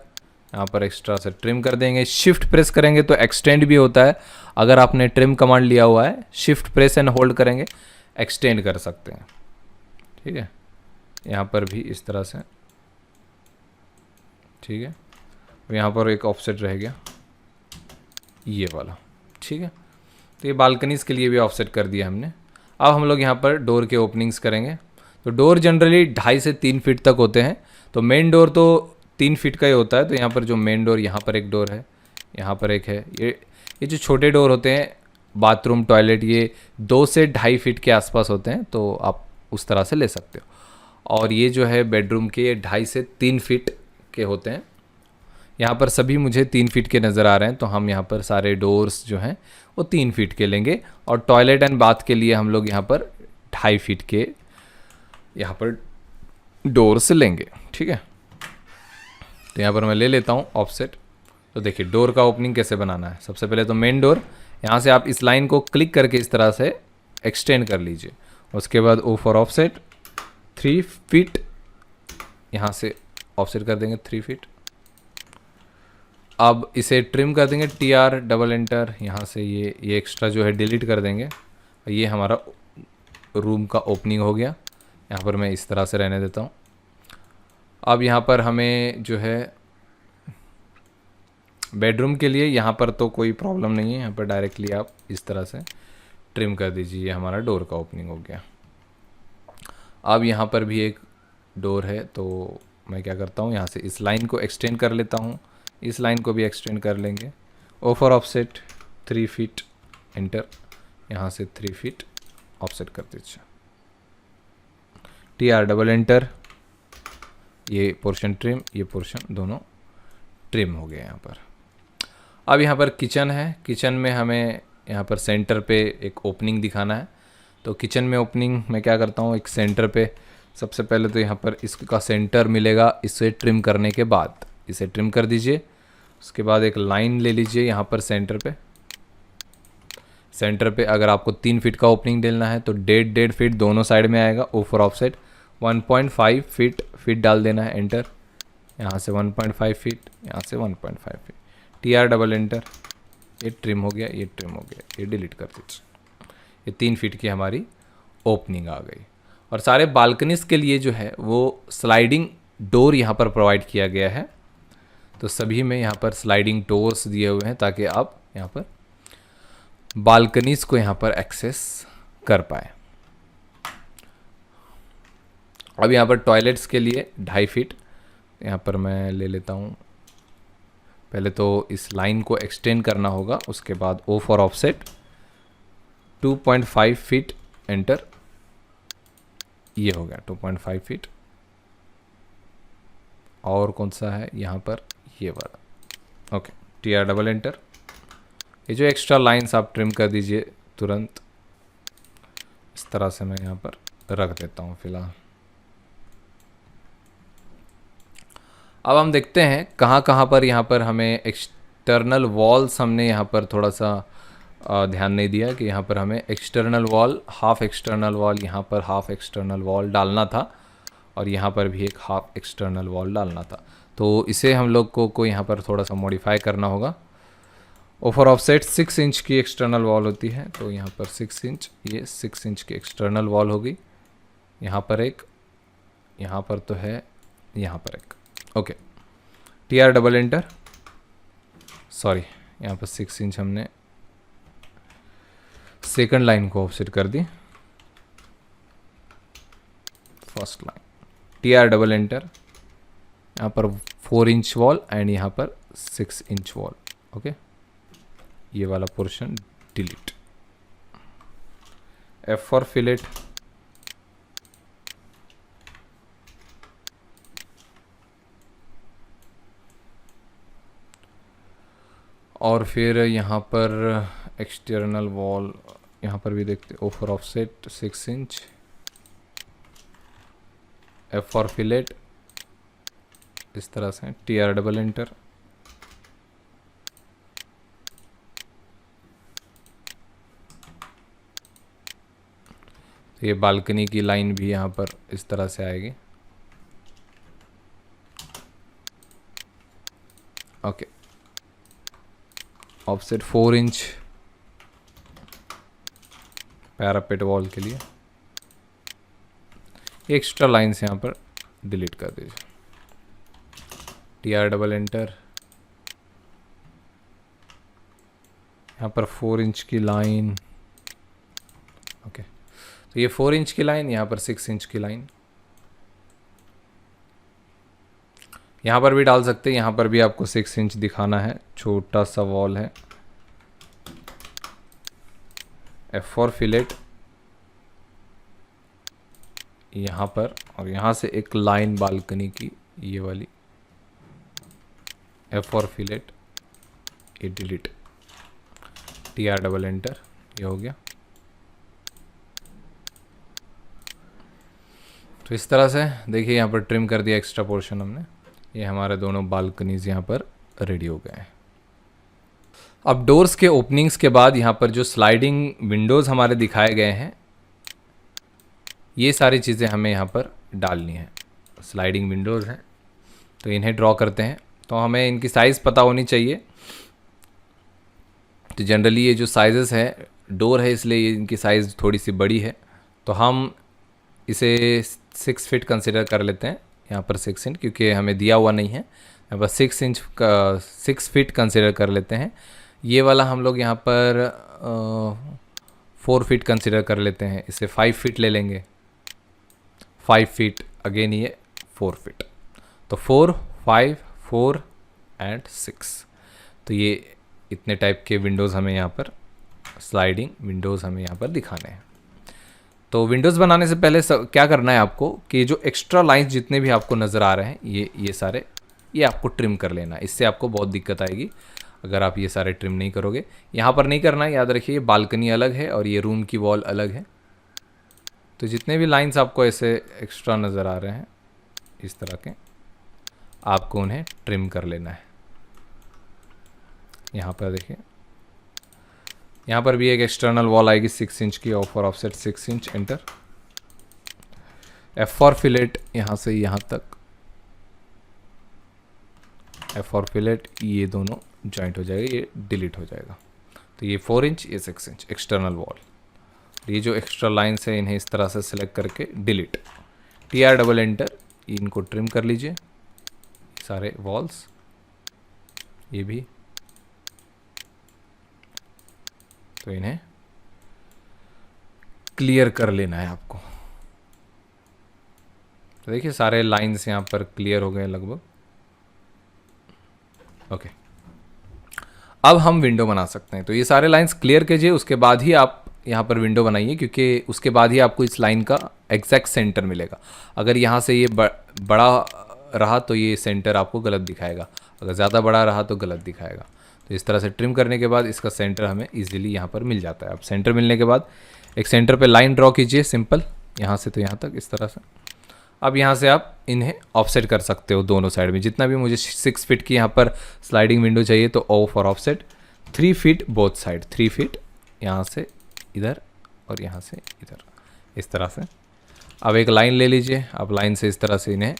यहाँ पर एक्स्ट्रा से ट्रिम कर देंगे। शिफ्ट प्रेस करेंगे तो एक्सटेंड भी होता है। अगर आपने ट्रिम कमांड लिया हुआ है, शिफ्ट प्रेस एंड होल्ड करेंगे, एक्सटेंड कर सकते हैं। ठीक है, यहाँ पर भी इस तरह से, ठीक है। यहाँ पर एक ऑफसेट रह गया, ये वाला, ठीक है। तो ये बालकनीज के लिए भी ऑफसेट कर दिया हमने। अब हम लोग यहाँ पर डोर के ओपनिंग्स करेंगे। तो डोर जनरली 2.5 से 3 फीट तक होते हैं। तो मेन डोर तो 3 फीट का ही होता है। तो यहाँ पर जो मेन डोर, यहाँ पर एक डोर है, यहाँ पर एक है। ये जो छोटे डोर होते हैं, बाथरूम, टॉयलेट, ये 2 से 2.5 फीट के आसपास होते हैं, तो आप उस तरह से ले सकते हो। और ये जो है बेडरूम के, ये 2.5 से 3 फीट के होते हैं। यहाँ पर सभी मुझे 3 फीट के नज़र आ रहे हैं, तो हम यहाँ पर सारे डोर्स जो हैं वो 3 फीट के लेंगे। और टॉयलेट एंड बाथ के लिए हम लोग यहाँ पर 2.5 फीट के यहाँ पर डोर्स लेंगे, ठीक है। तो यहाँ पर मैं ले लेता हूँ ऑफसेट। तो देखिए डोर का ओपनिंग कैसे बनाना है। सबसे पहले तो मेन डोर, यहाँ से आप इस लाइन को क्लिक करके इस तरह से एक्सटेंड कर लीजिए। उसके बाद ओ फॉर ऑफसेट 3 फीट, यहाँ से ऑफसेट कर देंगे 3 फीट। अब इसे ट्रिम कर देंगे, TR डबल एंटर। यहाँ से ये एक्स्ट्रा जो है डिलीट कर देंगे। ये हमारा रूम का ओपनिंग हो गया। यहाँ पर मैं इस तरह से रहने देता हूँ। अब यहाँ पर हमें जो है बेडरूम के लिए, यहाँ पर तो कोई प्रॉब्लम नहीं है, यहाँ पर डायरेक्टली आप इस तरह से ट्रिम कर दीजिए। ये हमारा डोर का ओपनिंग हो गया। अब यहाँ पर भी एक डोर है, तो मैं क्या करता हूँ, यहाँ से इस लाइन को एक्सटेंड कर लेता हूँ, इस लाइन को भी एक्सटेंड कर लेंगे। O for offset 3 feet, enter. यहाँ से 3 फीट ऑफसेट कर दीजिए, TR डबल एंटर। ये पोर्शन ट्रिम, ये पोर्शन दोनों ट्रिम हो गए यहाँ पर। अब यहाँ पर किचन है। किचन में हमें यहाँ पर सेंटर पे एक ओपनिंग दिखाना है। तो किचन में ओपनिंग मैं क्या करता हूँ, एक सेंटर पे सबसे पहले तो यहाँ पर इसका सेंटर मिलेगा। इसे ट्रिम करने के बाद इसे ट्रिम कर दीजिए। उसके बाद एक लाइन ले लीजिए यहाँ पर सेंटर पे। सेंटर पे अगर आपको 3 फीट का ओपनिंग देना है तो 1.5 फीट दोनों साइड में आएगा। ओ फॉर ऑफसेट 1.5 फीट डाल देना है, एंटर। यहाँ से 1.5 फीट, यहाँ से 1.5 फीट, TR डबल एंटर। ये ट्रिम हो गया, ये ट्रिम हो गया, ये डिलीट कर दीजिए। ये 3 फीट की हमारी ओपनिंग आ गई। और सारे बालकनीज के लिए जो है वो स्लाइडिंग डोर यहाँ पर प्रोवाइड किया गया है। तो सभी में यहाँ पर स्लाइडिंग डोर्स दिए हुए हैं ताकि आप यहाँ पर बालकनीज को यहाँ पर एक्सेस कर पाए। अब यहाँ पर टॉयलेट्स के लिए 2.5 फीट यहाँ पर मैं ले लेता हूँ। पहले तो इस लाइन को एक्सटेंड करना होगा, उसके बाद O for offset 2.5 feet enter. ये हो गया 2.5 फीट। और कौन सा है यहाँ पर, ये वाला, ओके, TR डबल एंटर। ये जो एक्स्ट्रा लाइंस आप ट्रिम कर दीजिए तुरंत। इस तरह से मैं यहाँ पर रख देता हूँ फिलहाल। अब हम देखते हैं कहाँ कहाँ पर यहाँ पर हमें एक्सटर्नल वॉल्स, हमने यहाँ पर थोड़ा सा ध्यान नहीं दिया कि यहाँ पर हमें external wall, half external wall, यहाँ पर हाफ एक्सटर्नल वॉल डालना था और यहाँ पर भी एक हाफ एक्सटर्नल वॉल डालना था। तो इसे हम लोग को यहाँ पर थोड़ा सा मॉडिफाई करना होगा। ओवर ऑफसेट 6 इंच की एक्सटर्नल वॉल होती है, तो यहाँ पर 6 इंच, ये 6 इंच की एक्सटर्नल वॉल होगी। यहाँ पर एक, यहाँ पर तो है, यहाँ पर एक, okay. TR double enter, sorry यहाँ पर 6 इंच हमने सेकंड लाइन को ऑफसेट कर दी, first line. TR double enter, यहाँ पर 4 इंच वॉल एंड यहाँ पर 6 इंच वॉल, ओके। ये वाला portion delete. F for fillet, और फिर यहाँ पर एक्सटर्नल वॉल, यहाँ पर भी देखते, O for offset 6 inch, F for fillet, इस तरह से TR डबल एंटर। तो ये बालकनी की लाइन भी यहाँ पर इस तरह से आएगी, okay. Offset 4 inch parapet wall के लिए। एक्स्ट्रा लाइंस यहाँ पर डिलीट कर दीजिए। TR डबल एंटर, यहाँ पर 4 इंच की लाइन, ओके। तो ये 4 इंच की लाइन, यहाँ पर 6 इंच की लाइन। यहाँ पर भी डाल सकते हैं, यहाँ पर भी आपको 6 इंच दिखाना है, छोटा सा वॉल है। F फॉर फिलेट यहाँ पर, और यहाँ से एक लाइन बालकनी की, ये वाली, F फॉर फिलेट, ये डिलीट। TR डबल एंटर, ये हो गया। तो इस तरह से देखिए यहाँ पर ट्रिम कर दिया एक्स्ट्रा पोर्शन हमने। ये हमारे दोनों बालकनीज यहाँ पर रेडी हो गए हैं। अब डोर्स के ओपनिंग्स के बाद यहाँ पर जो स्लाइडिंग विंडोज़ हमारे दिखाए गए हैं, ये सारी चीज़ें हमें यहाँ पर डालनी है। स्लाइडिंग विंडोज़ हैं तो इन्हें ड्रॉ करते हैं। तो हमें इनकी साइज़ पता होनी चाहिए। तो जनरली ये जो साइज़ेस है, डोर है इसलिए इनकी साइज़ थोड़ी सी बड़ी है, तो हम इसे 6 फीट कंसिडर कर लेते हैं। यहाँ पर 6 इंच क्योंकि हमें दिया हुआ नहीं है, यहाँ पर 6 इंच का 6 फीट कंसिडर कर लेते हैं। ये वाला हम लोग यहाँ पर 4 फीट कंसिडर कर लेते हैं, इसे 5 फीट ले लेंगे। 5 फीट अगेन, ये 4 फीट, तो 4, 5, 4 एंड 6। तो ये इतने टाइप के विंडोज़ हमें यहाँ पर, स्लाइडिंग विंडोज़ हमें यहाँ पर दिखाने हैं। तो विंडोज़ बनाने से पहले क्या करना है आपको कि जो एक्स्ट्रा लाइंस जितने भी आपको नज़र आ रहे हैं, ये सारे, ये आपको ट्रिम कर लेना है। इससे आपको बहुत दिक्कत आएगी अगर आप ये सारे ट्रिम नहीं करोगे। यहाँ पर नहीं करना है, याद रखिए ये बालकनी अलग है और ये रूम की वॉल अलग है। तो जितने भी लाइंस आपको ऐसे एक्स्ट्रा नज़र आ रहे हैं इस तरह के, आपको उन्हें ट्रिम कर लेना है। यहाँ पर देखिए, यहाँ पर भी एक एक्सटर्नल वॉल आएगी 6 इंच की, for offset 6 inch, enter. F for fillet यहाँ से यहाँ तक, एफ फॉर फिलेट, ये दोनों जॉइंट हो जाएगा, ये डिलीट हो जाएगा। तो ये 4 इंच, ये 6 इंच एक्सटर्नल वॉल। ये जो एक्स्ट्रा लाइन्स है इन्हें इस तरह से सिलेक्ट करके डिलीट, TR डबल एंटर, इनको ट्रिम कर लीजिए सारे वॉल्स, ये भी। तो इन्हें क्लियर कर लेना है आपको। तो देखिए सारे लाइंस यहाँ पर क्लियर हो गए लगभग। ओके, अब हम विंडो बना सकते हैं। तो ये सारे लाइंस क्लियर कीजिए, उसके बाद ही आप यहाँ पर विंडो बनाइए, क्योंकि उसके बाद ही आपको इस लाइन का एग्जैक्ट सेंटर मिलेगा। अगर यहाँ से ये बड़ा रहा तो ये सेंटर आपको गलत दिखाएगा, अगर ज़्यादा बड़ा रहा तो गलत दिखाएगा। तो इस तरह से ट्रिम करने के बाद इसका सेंटर हमें इजीली यहाँ पर मिल जाता है। अब सेंटर मिलने के बाद एक सेंटर पे लाइन ड्रॉ कीजिए सिंपल, यहाँ से तो यहाँ तक इस तरह से। अब यहाँ से आप इन्हें ऑफसेट कर सकते हो दोनों साइड में, जितना भी। मुझे 6 फीट की यहाँ पर स्लाइडिंग विंडो चाहिए, तो O for offset 3 feet both side, 3 feet यहाँ से इधर और यहाँ से इधर, इस तरह से। अब एक लाइन ले लीजिए, आप लाइन से इस तरह से इन्हें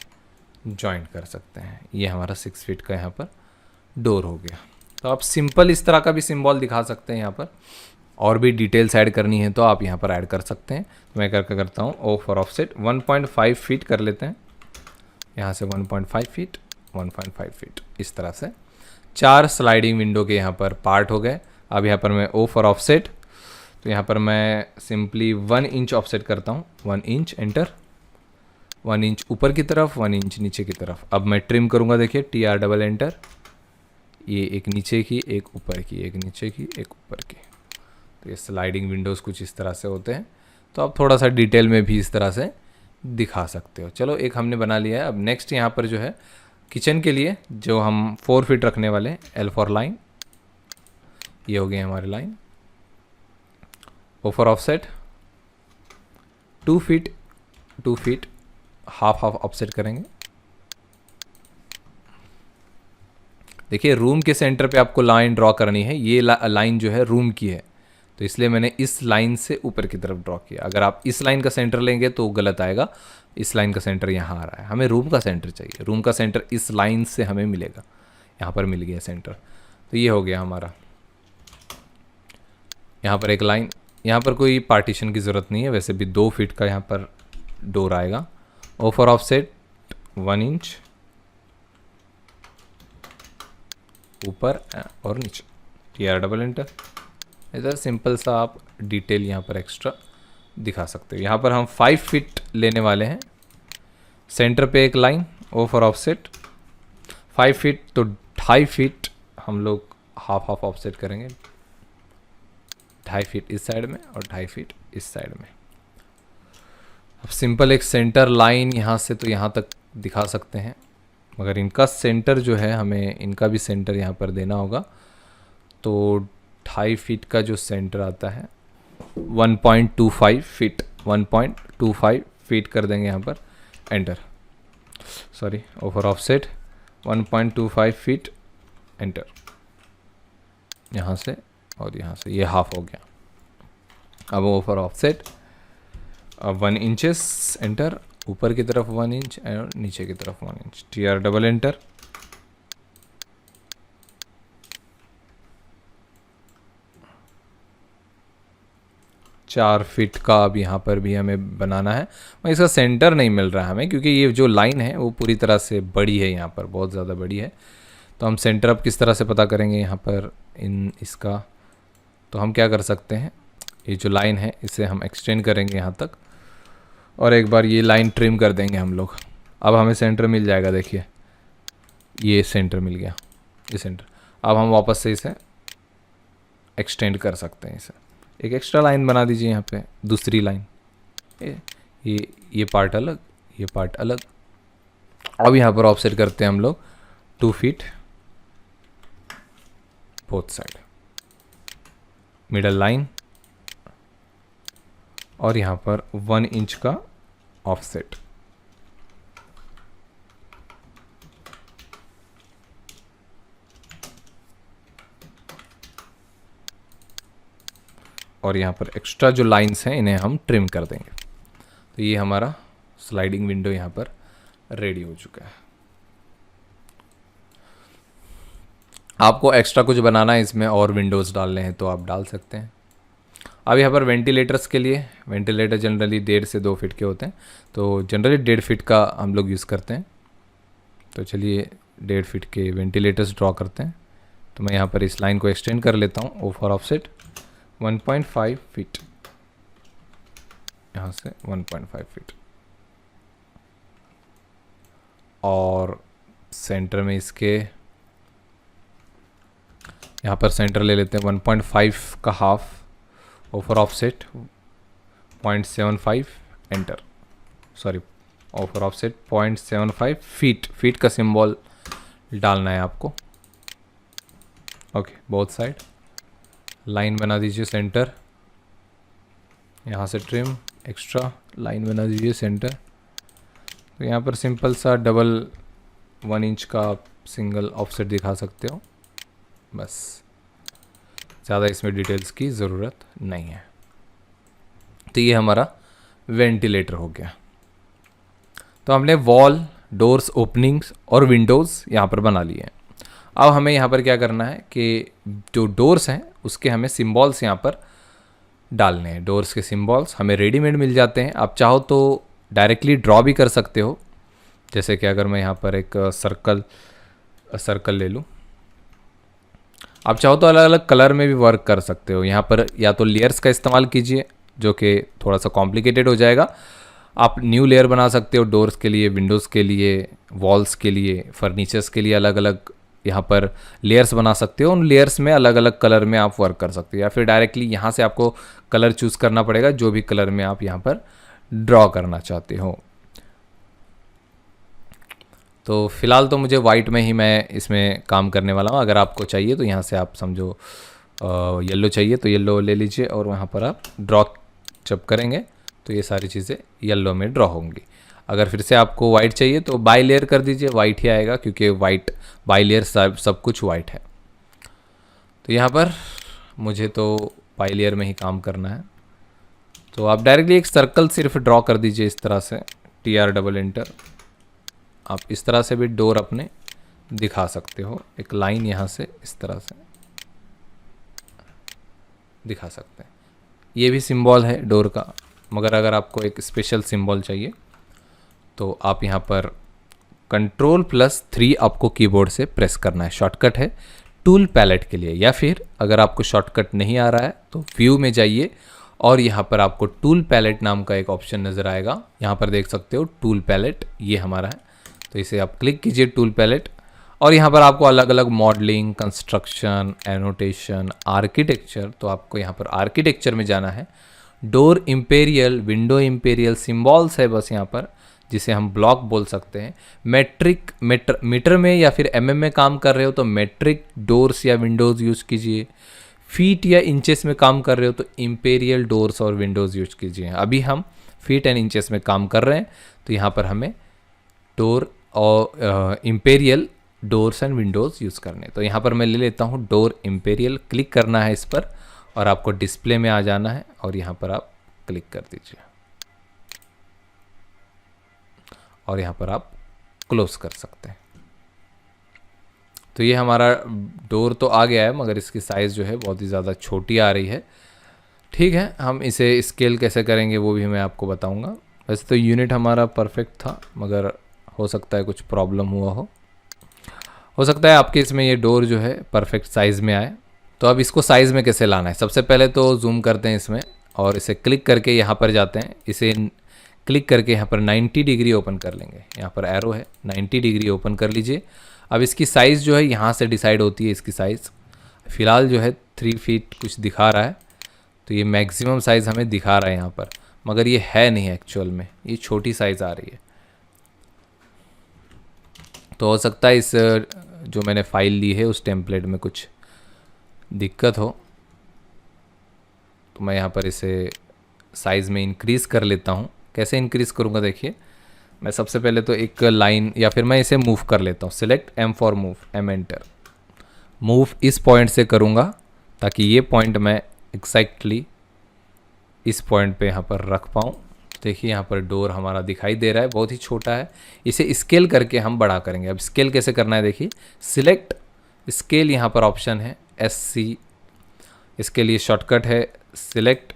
जॉइंट कर सकते हैं। ये हमारा 6 फीट का यहाँ पर डोर हो गया। तो आप सिंपल इस तरह का भी सिंबल दिखा सकते हैं यहाँ पर, और भी डिटेल्स ऐड करनी है तो आप यहाँ पर ऐड कर सकते हैं। तो मैं करता हूँ O फॉर ऑफसेट 1.5 फीट कर लेते हैं, यहाँ से 1.5 फीट, 1.5 फीट, इस तरह से 4 स्लाइडिंग विंडो के यहाँ पर पार्ट हो गए। अब यहाँ पर मैं O फॉर ऑफसेट, तो यहाँ पर मैं सिंपली 1 इंच ऑफसेट करता हूँ, 1 इंच, एंटर। 1 इंच ऊपर की तरफ, 1 इंच नीचे की तरफ। अब मैं ट्रिम करूँगा, देखिए TR डबल एंटर, ये एक नीचे की, एक ऊपर की, एक नीचे की, एक ऊपर की। तो ये स्लाइडिंग विंडोज़ कुछ इस तरह से होते हैं। तो आप थोड़ा सा डिटेल में भी इस तरह से दिखा सकते हो। चलो एक हमने बना लिया है। अब नेक्स्ट यहाँ पर जो है किचन के लिए जो हम 4 फीट रखने वाले हैं, L फॉर लाइन, ये हो गई हमारी line. O for offset 2 feet, 2 feet, half offset करेंगे। देखिए रूम के सेंटर पे आपको लाइन ड्रॉ करनी है, ये लाइन जो है रूम की है, तो इसलिए मैंने इस लाइन से ऊपर की तरफ ड्रॉ किया। अगर आप इस लाइन का सेंटर लेंगे तो गलत आएगा, इस लाइन का सेंटर यहाँ आ रहा है, हमें रूम का सेंटर चाहिए। रूम का सेंटर इस लाइन से हमें मिलेगा, यहाँ पर मिल गया सेंटर। तो ये हो गया हमारा। यहाँ पर एक लाइन, यहाँ पर कोई पार्टीशन की ज़रूरत नहीं है, वैसे भी 2 फीट का यहाँ पर डोर आएगा। O फॉर ऑफसेट 1 इंच ऊपर और नीचे, TR डबल एंटर। इधर सिंपल सा आप डिटेल यहाँ पर एक्स्ट्रा दिखा सकते हो। यहाँ पर हम 5 फीट लेने वाले हैं, सेंटर पे एक line, O for offset 5 feet, तो 2.5 फीट हम लोग हाफ ऑफसेट करेंगे, 2.5 फीट इस साइड में और 2.5 फीट इस साइड में। अब सिंपल एक सेंटर लाइन यहाँ से तो यहाँ तक दिखा सकते हैं, मगर इनका सेंटर जो है हमें इनका भी सेंटर यहाँ पर देना होगा। तो 2.5 फीट का जो सेंटर आता है 1.25 फीट, 1.25 फीट कर देंगे यहाँ पर, enter. Sorry, O for offset 1.25 feet, enter. यहाँ से और यहाँ से ये हाफ हो गया। अब O for offset 1 inches, enter. ऊपर की तरफ 1 इंच और नीचे की तरफ 1 इंच, TR डबल एंटर। चार फीट का अब यहाँ पर भी हमें बनाना है, मगर इसका सेंटर नहीं मिल रहा है हमें, क्योंकि ये जो लाइन है वो पूरी तरह से बड़ी है, यहाँ पर बहुत ज़्यादा बड़ी है। तो हम सेंटर अब किस तरह से पता करेंगे यहाँ पर इसका? तो हम क्या कर सकते हैं, ये जो लाइन है इसे हम एक्सटेंड करेंगे यहाँ तक, और एक बार ये लाइन ट्रिम कर देंगे हम लोग। अब हमें सेंटर मिल जाएगा, देखिए ये सेंटर मिल गया, ये सेंटर। अब हम वापस से इसे एक्सटेंड कर सकते हैं, इसे एक एक्स्ट्रा लाइन बना दीजिए यहाँ पे, दूसरी लाइन, ये पार्ट अलग, ये पार्ट अलग। अब यहाँ पर ऑफसेट करते हैं हम लोग 2 feet both side, middle line, और यहाँ पर 1 इंच का ऑफसेट। और यहाँ पर एक्स्ट्रा जो लाइंस हैं इन्हें हम ट्रिम कर देंगे। तो ये हमारा स्लाइडिंग विंडो यहाँ पर रेडी हो चुका है। आपको एक्स्ट्रा कुछ बनाना है इसमें और विंडोज़ डालने हैं तो आप डाल सकते हैं। अब यहाँ पर वेंटिलेटर्स के लिए, वेंटिलेटर जनरली 1.5 से 2 फीट के होते हैं, तो जनरली 1.5 फीट का हम लोग यूज़ करते हैं। तो चलिए 1.5 फीट के वेंटिलेटर्स ड्रॉ करते हैं। तो मैं यहाँ पर इस लाइन को एक्सटेंड कर लेता हूँ, ओ फॉर ऑफसेट 1.5 फीट, यहाँ से 1.5 फीट, और सेंटर में इसके यहाँ पर सेंटर ले लेते हैं 1.5 का half, over offset 0.75, enter, sorry over offset 0.75 feet, feet का सिंबल डालना है आपको। ओके, बोथ साइड लाइन बना दीजिए सेंटर, यहाँ से ट्रिम, एक्स्ट्रा लाइन बना दीजिए सेंटर। तो यहाँ पर सिंपल सा डबल 1 इंच का सिंगल ऑफसेट दिखा सकते हो, बस, ज़्यादा इसमें डिटेल्स की ज़रूरत नहीं है। तो ये हमारा वेंटिलेटर हो गया। तो हमने वॉल, डोर्स, ओपनिंग्स और विंडोज़ यहाँ पर बना लिए हैं। अब हमें यहाँ पर क्या करना है कि जो डोर्स हैं उसके हमें सिम्बॉल्स यहाँ पर डालने हैं। डोर्स के सिम्बॉल्स हमें रेडीमेड मिल जाते हैं, आप चाहो तो डायरेक्टली ड्रॉ भी कर सकते हो। जैसे कि अगर मैं यहाँ पर एक सर्कल ले लूँ, आप चाहो तो अलग अलग कलर में भी वर्क कर सकते हो। यहाँ पर या तो लेयर्स का इस्तेमाल कीजिए, जो कि थोड़ा सा कॉम्प्लिकेटेड हो जाएगा। आप न्यू लेयर बना सकते हो डोर्स के लिए, विंडोज़ के लिए, वॉल्स के लिए, फर्नीचर्स के लिए अलग अलग यहाँ पर लेयर्स बना सकते हो। उन लेयर्स में अलग अलग कलर में आप वर्क कर सकते हो, या फिर डायरेक्टली यहाँ से आपको कलर चूज़ करना पड़ेगा, जो भी कलर में आप यहाँ पर ड्रॉ करना चाहते हो। तो फ़िलहाल तो मुझे वाइट में ही मैं इसमें काम करने वाला हूँ। अगर आपको चाहिए तो यहाँ से आप समझो येलो चाहिए तो येलो ले लीजिए, और वहाँ पर आप ड्रॉ जब करेंगे तो ये सारी चीज़ें येलो में ड्रॉ होंगी। अगर फिर से आपको वाइट चाहिए तो बाई लेयर कर दीजिए, वाइट ही आएगा, क्योंकि वाइट बाई लेयर सब कुछ वाइट है। तो यहाँ पर मुझे तो बाई लेयर में ही काम करना है। तो आप डायरेक्टली एक सर्कल सिर्फ ड्रॉ कर दीजिए इस तरह से, TR डबल एंटर। आप इस तरह से भी डोर अपने दिखा सकते हो, एक लाइन यहाँ से इस तरह से दिखा सकते हैं। ये भी सिंबल है डोर का, मगर अगर आपको एक स्पेशल सिंबल चाहिए तो आप यहाँ पर Ctrl+3 आपको कीबोर्ड से प्रेस करना है, शॉर्टकट है टूल पैलेट के लिए। या फिर अगर आपको शॉर्टकट नहीं आ रहा है तो व्यू में जाइए और यहाँ पर आपको टूल पैलेट नाम का एक ऑप्शन नज़र आएगा, यहाँ पर देख सकते हो टूल पैलेट, ये हमारा है। तो इसे आप क्लिक कीजिए टूल पैलेट, और यहाँ पर आपको अलग अलग मॉडलिंग, कंस्ट्रक्शन, एनोटेशन, आर्किटेक्चर, तो आपको यहाँ पर आर्किटेक्चर में जाना है। Door imperial, window imperial symbols है बस यहाँ पर, जिसे हम ब्लॉक बोल सकते हैं। मेट्रिक, मीटर में या फिर mm में काम कर रहे हो तो मेट्रिक डोर्स या विंडोज़ यूज़ कीजिए। फीट या इंचेस में काम कर रहे हो तो इम्पेरियल डोर्स और विंडोज़ यूज कीजिए। अभी हम फीट एंड इंचेस में काम कर रहे हैं, तो यहाँ पर हमें डोर और imperial doors and Windows use करने। तो यहाँ पर मैं ले लेता हूँ डोर इम्पेरियल, क्लिक करना है इस पर, और आपको डिस्प्ले में आ जाना है, और यहाँ पर आप क्लिक कर दीजिए, और यहाँ पर आप क्लोज कर सकते हैं। तो ये हमारा डोर तो आ गया है, मगर इसकी साइज़ जो है बहुत ही ज़्यादा छोटी आ रही है। ठीक है, हम इसे स्केल कैसे करेंगे वो भी मैं आपको बताऊंगा। वैसे तो यूनिट हमारा परफेक्ट था, मगर हो सकता है कुछ प्रॉब्लम हुआ हो सकता है आपके इसमें ये डोर जो है परफेक्ट साइज़ में आए। तो अब इसको साइज़ में कैसे लाना है, सबसे पहले तो जूम करते हैं इसमें, और इसे क्लिक करके यहाँ पर जाते हैं। इसे क्लिक करके यहाँ पर 90 डिग्री ओपन कर लेंगे, यहाँ पर एरो है, 90 डिग्री ओपन कर लीजिए। अब इसकी साइज़ जो है यहाँ से डिसाइड होती है इसकी साइज़। फ़िलहाल जो है 3 फीट कुछ दिखा रहा है, तो ये मैक्सिमम साइज़ हमें दिखा रहा है यहाँ पर, मगर ये है नहीं एक्चुअल में, ये छोटी साइज़ आ रही है। तो हो सकता है इस जो मैंने फ़ाइल ली है उस टेम्पलेट में कुछ दिक्कत हो, तो मैं यहाँ पर इसे साइज़ में इंक्रीज़ कर लेता हूँ। कैसे इंक्रीज़ करूँगा देखिए, मैं सबसे पहले तो एक लाइन, या फिर मैं इसे मूव कर लेता हूँ, select M for move, M enter. Move इस पॉइंट से करूँगा ताकि ये पॉइंट मैं एग्जैक्टली इस पॉइंट पे यहाँ पर रख पाऊँ। देखिए यहाँ पर डोर हमारा दिखाई दे रहा है, बहुत ही छोटा है। इसे स्केल करके हम बड़ा करेंगे। अब स्केल कैसे करना है, देखिए सिलेक्ट स्केल, यहाँ पर ऑप्शन है SC, इसके लिए शॉर्टकट है सिलेक्ट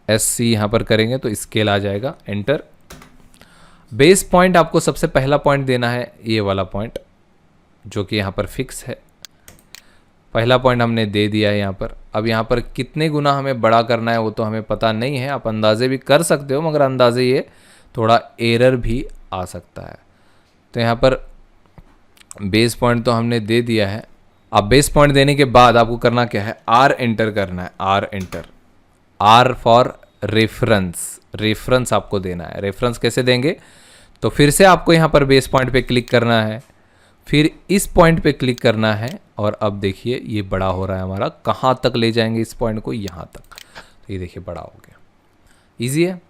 SC यहाँ पर करेंगे तो स्केल आ जाएगा, एंटर। बेस पॉइंट आपको सबसे पहला पॉइंट देना है, ये वाला पॉइंट जो कि यहाँ पर फिक्स है। पहला पॉइंट हमने दे दिया है यहाँ पर। अब यहाँ पर कितने गुना हमें बड़ा करना है वो तो हमें पता नहीं है, आप अंदाजे भी कर सकते हो, मगर अंदाजे ये थोड़ा एरर भी आ सकता है। तो यहाँ पर बेस पॉइंट तो हमने दे दिया है। अब बेस पॉइंट देने के बाद आपको करना क्या है, R एंटर करना है, R enter, R for reference आपको देना है। रेफरेंस कैसे देंगे, तो फिर से आपको यहाँ पर बेस पॉइंट पे क्लिक करना है, फिर इस पॉइंट पे क्लिक करना है, और अब देखिए ये बड़ा हो रहा है हमारा। कहाँ तक ले जाएंगे इस पॉइंट को, यहाँ तक। तो ये देखिए बड़ा हो गया। ईजी है।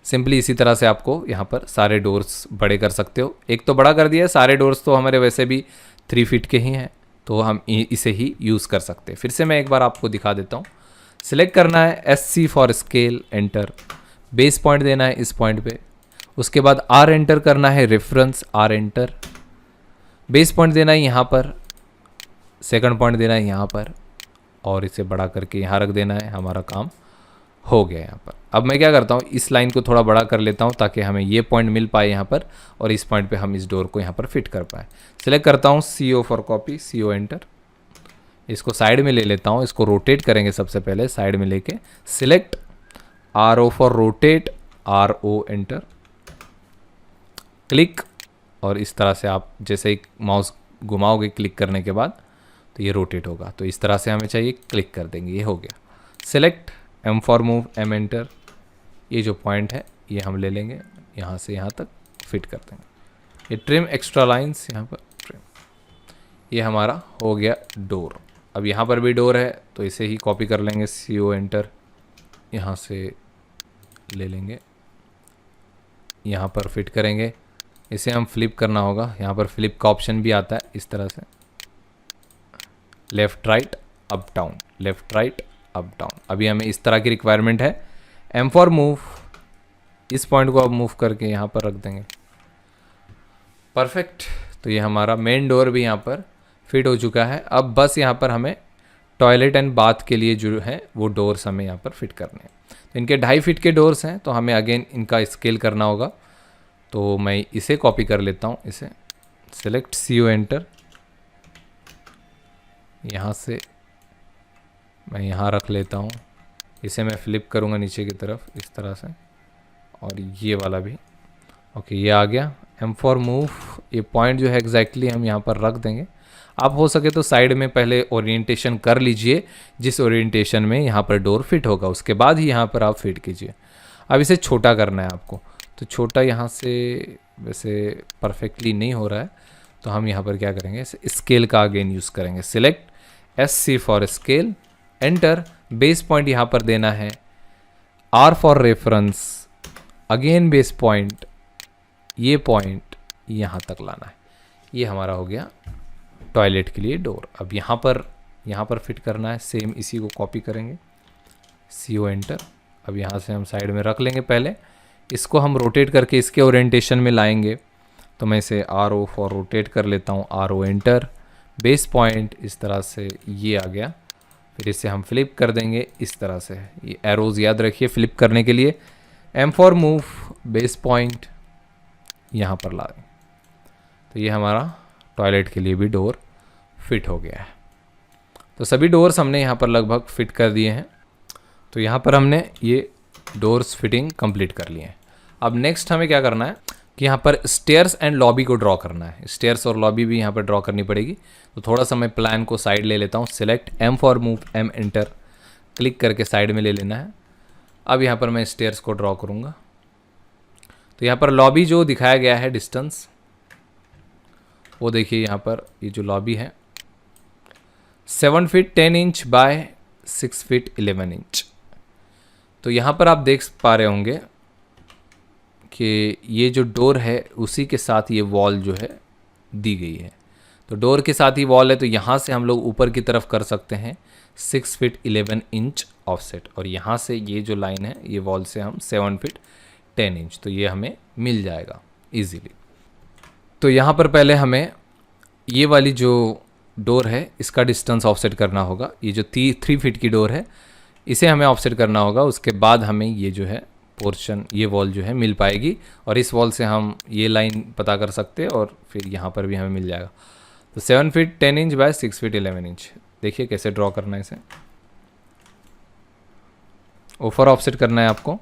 सिंपली इसी तरह से आपको यहाँ पर सारे डोर्स बड़े कर सकते हो। एक तो बड़ा कर दिया है, सारे डोर्स तो हमारे वैसे भी 3 फीट के ही हैं, तो हम इसे ही यूज़ कर सकते हैं। फिर से मैं एक बार आपको दिखा देता हूँ। सिलेक्ट करना है SC for scale, enter. Base point देना है इस पॉइंट पे, उसके बाद R एंटर करना है, reference, R enter. Base point देना है यहाँ पर, सेकंड पॉइंट देना है यहाँ पर, और इसे बड़ा करके यहाँ रख देना है। हमारा काम हो गया यहाँ पर। अब मैं क्या करता हूँ, इस लाइन को थोड़ा बड़ा कर लेता हूँ ताकि हमें ये पॉइंट मिल पाए यहाँ पर, और इस पॉइंट पे हम इस डोर को यहाँ पर फिट कर पाए। सिलेक्ट करता हूँ CO for copy, CO enter. इसको साइड में ले लेता हूँ, इसको रोटेट करेंगे सबसे पहले, साइड में लेके select RO for rotate, RO enter, click. और इस तरह से आप जैसे ही माउस घुमाओगे क्लिक करने के बाद तो ये रोटेट होगा। तो इस तरह से हमें चाहिए, क्लिक कर देंगे, ये हो गया। Select M for move, M enter. ये जो पॉइंट है ये हम ले लेंगे, यहाँ से यहाँ तक फिट कर देंगे। ये ट्रिम एक्स्ट्रा लाइंस, यहाँ पर ट्रिम, ये हमारा हो गया डोर। अब यहाँ पर भी डोर है तो इसे ही कॉपी कर लेंगे, CO एंटर, यहाँ से ले लेंगे, यहाँ पर फिट करेंगे। इसे हम फ्लिप करना होगा, यहाँ पर फ्लिप का ऑप्शन भी आता है, इस तरह से left right up down, left right up down. अभी हमें इस तरह की रिक्वायरमेंट है। M फॉर मूव, इस पॉइंट को अब मूव करके यहाँ पर रख देंगे, परफेक्ट। तो ये हमारा मेन डोर भी यहाँ पर फिट हो चुका है। अब बस यहाँ पर हमें टॉयलेट एंड बाथ के लिए जो है वो डोर्स हमें यहाँ पर फिट करने हैं। तो इनके 2.5 फीट के डोर्स हैं, तो हमें अगेन इनका स्केल करना होगा। तो मैं इसे कॉपी कर लेता हूँ, इसे सिलेक्ट CO एंटर, यहाँ से मैं यहाँ रख लेता हूँ। इसे मैं फ्लिप करूँगा नीचे की तरफ इस तरह से, और ये वाला भी ओके, ये आ गया। M फॉर मूव, ये पॉइंट जो है एग्जैक्टली हम यहाँ पर रख देंगे। आप हो सके तो साइड में पहले ओरिएंटेशन कर लीजिए, जिस ओरिएंटेशन में यहाँ पर डोर फिट होगा उसके बाद ही यहाँ पर आप फिट कीजिए। अब इसे छोटा करना है आपको, तो छोटा यहाँ से वैसे परफेक्टली नहीं हो रहा है, तो हम यहाँ पर क्या करेंगे, स्केल का अगेन यूज़ करेंगे। Select SC for scale, enter. Base point यहाँ पर देना है, R for reference, again base point, ये पॉइंट यहाँ तक लाना है। ये हमारा हो गया टॉयलेट के लिए डोर। अब यहाँ पर फिट करना है, सेम इसी को कॉपी करेंगे, CO एंटर। अब यहाँ से हम साइड में रख लेंगे, पहले इसको हम रोटेट करके इसके ओरिएंटेशन में लाएंगे। तो मैं इसे RO फॉर रोटेट कर लेता हूँ, RO एंटर। बेस पॉइंट इस तरह से ये आ गया, फिर इसे हम फ्लिप कर देंगे इस तरह से। ये एरोज याद रखिए फ्लिप करने के लिए। M for move, base point यहाँ पर ला दें। तो ये हमारा टॉयलेट के लिए भी डोर फिट हो गया है। तो सभी डोर्स हमने यहाँ पर लगभग फिट कर दिए हैं। तो यहाँ पर हमने ये डोर्स फिटिंग कंप्लीट कर लिए हैं। अब नेक्स्ट हमें क्या करना है कि यहाँ पर स्टेयर्स एंड लॉबी को ड्रॉ करना है। स्टेयर्स और लॉबी भी यहाँ पर ड्रॉ करनी पड़ेगी। तो थोड़ा सा मैं प्लान को साइड ले लेता हूँ। Select M for move, M enter, click करके साइड में ले लेना है। अब यहाँ पर मैं स्टेयर्स को ड्रॉ करूँगा। तो यहाँ पर लॉबी जो दिखाया गया है डिस्टेंस, वो देखिए यहाँ पर ये जो लॉबी है 7 feet 10 inch by 6 feet 11 inch. तो यहाँ पर आप देख पा रहे होंगे कि ये जो डोर है उसी के साथ ये वॉल जो है दी गई है। तो डोर के साथ ही वॉल है, तो यहाँ से हम लोग ऊपर की तरफ कर सकते हैं 6 फीट 11 इंच ऑफसेट, और यहाँ से ये जो लाइन है ये वॉल से हम 7 फीट 10 इंच, तो ये हमें मिल जाएगा इजीली। तो यहाँ पर पहले हमें ये वाली जो डोर है इसका डिस्टेंस ऑफसेट करना होगा। ये जो 3 फीट की डोर है इसे हमें ऑफसेट करना होगा, उसके बाद हमें ये जो है पोर्शन, ये वॉल जो है मिल पाएगी, और इस वॉल से हम ये लाइन पता कर सकते हैं और फिर यहाँ पर भी हमें मिल जाएगा। तो 7 feet 10 inch by 6 feet 11 inch, देखिए कैसे ड्रॉ करना है इसे। ऊपर ऑफसेट करना है आपको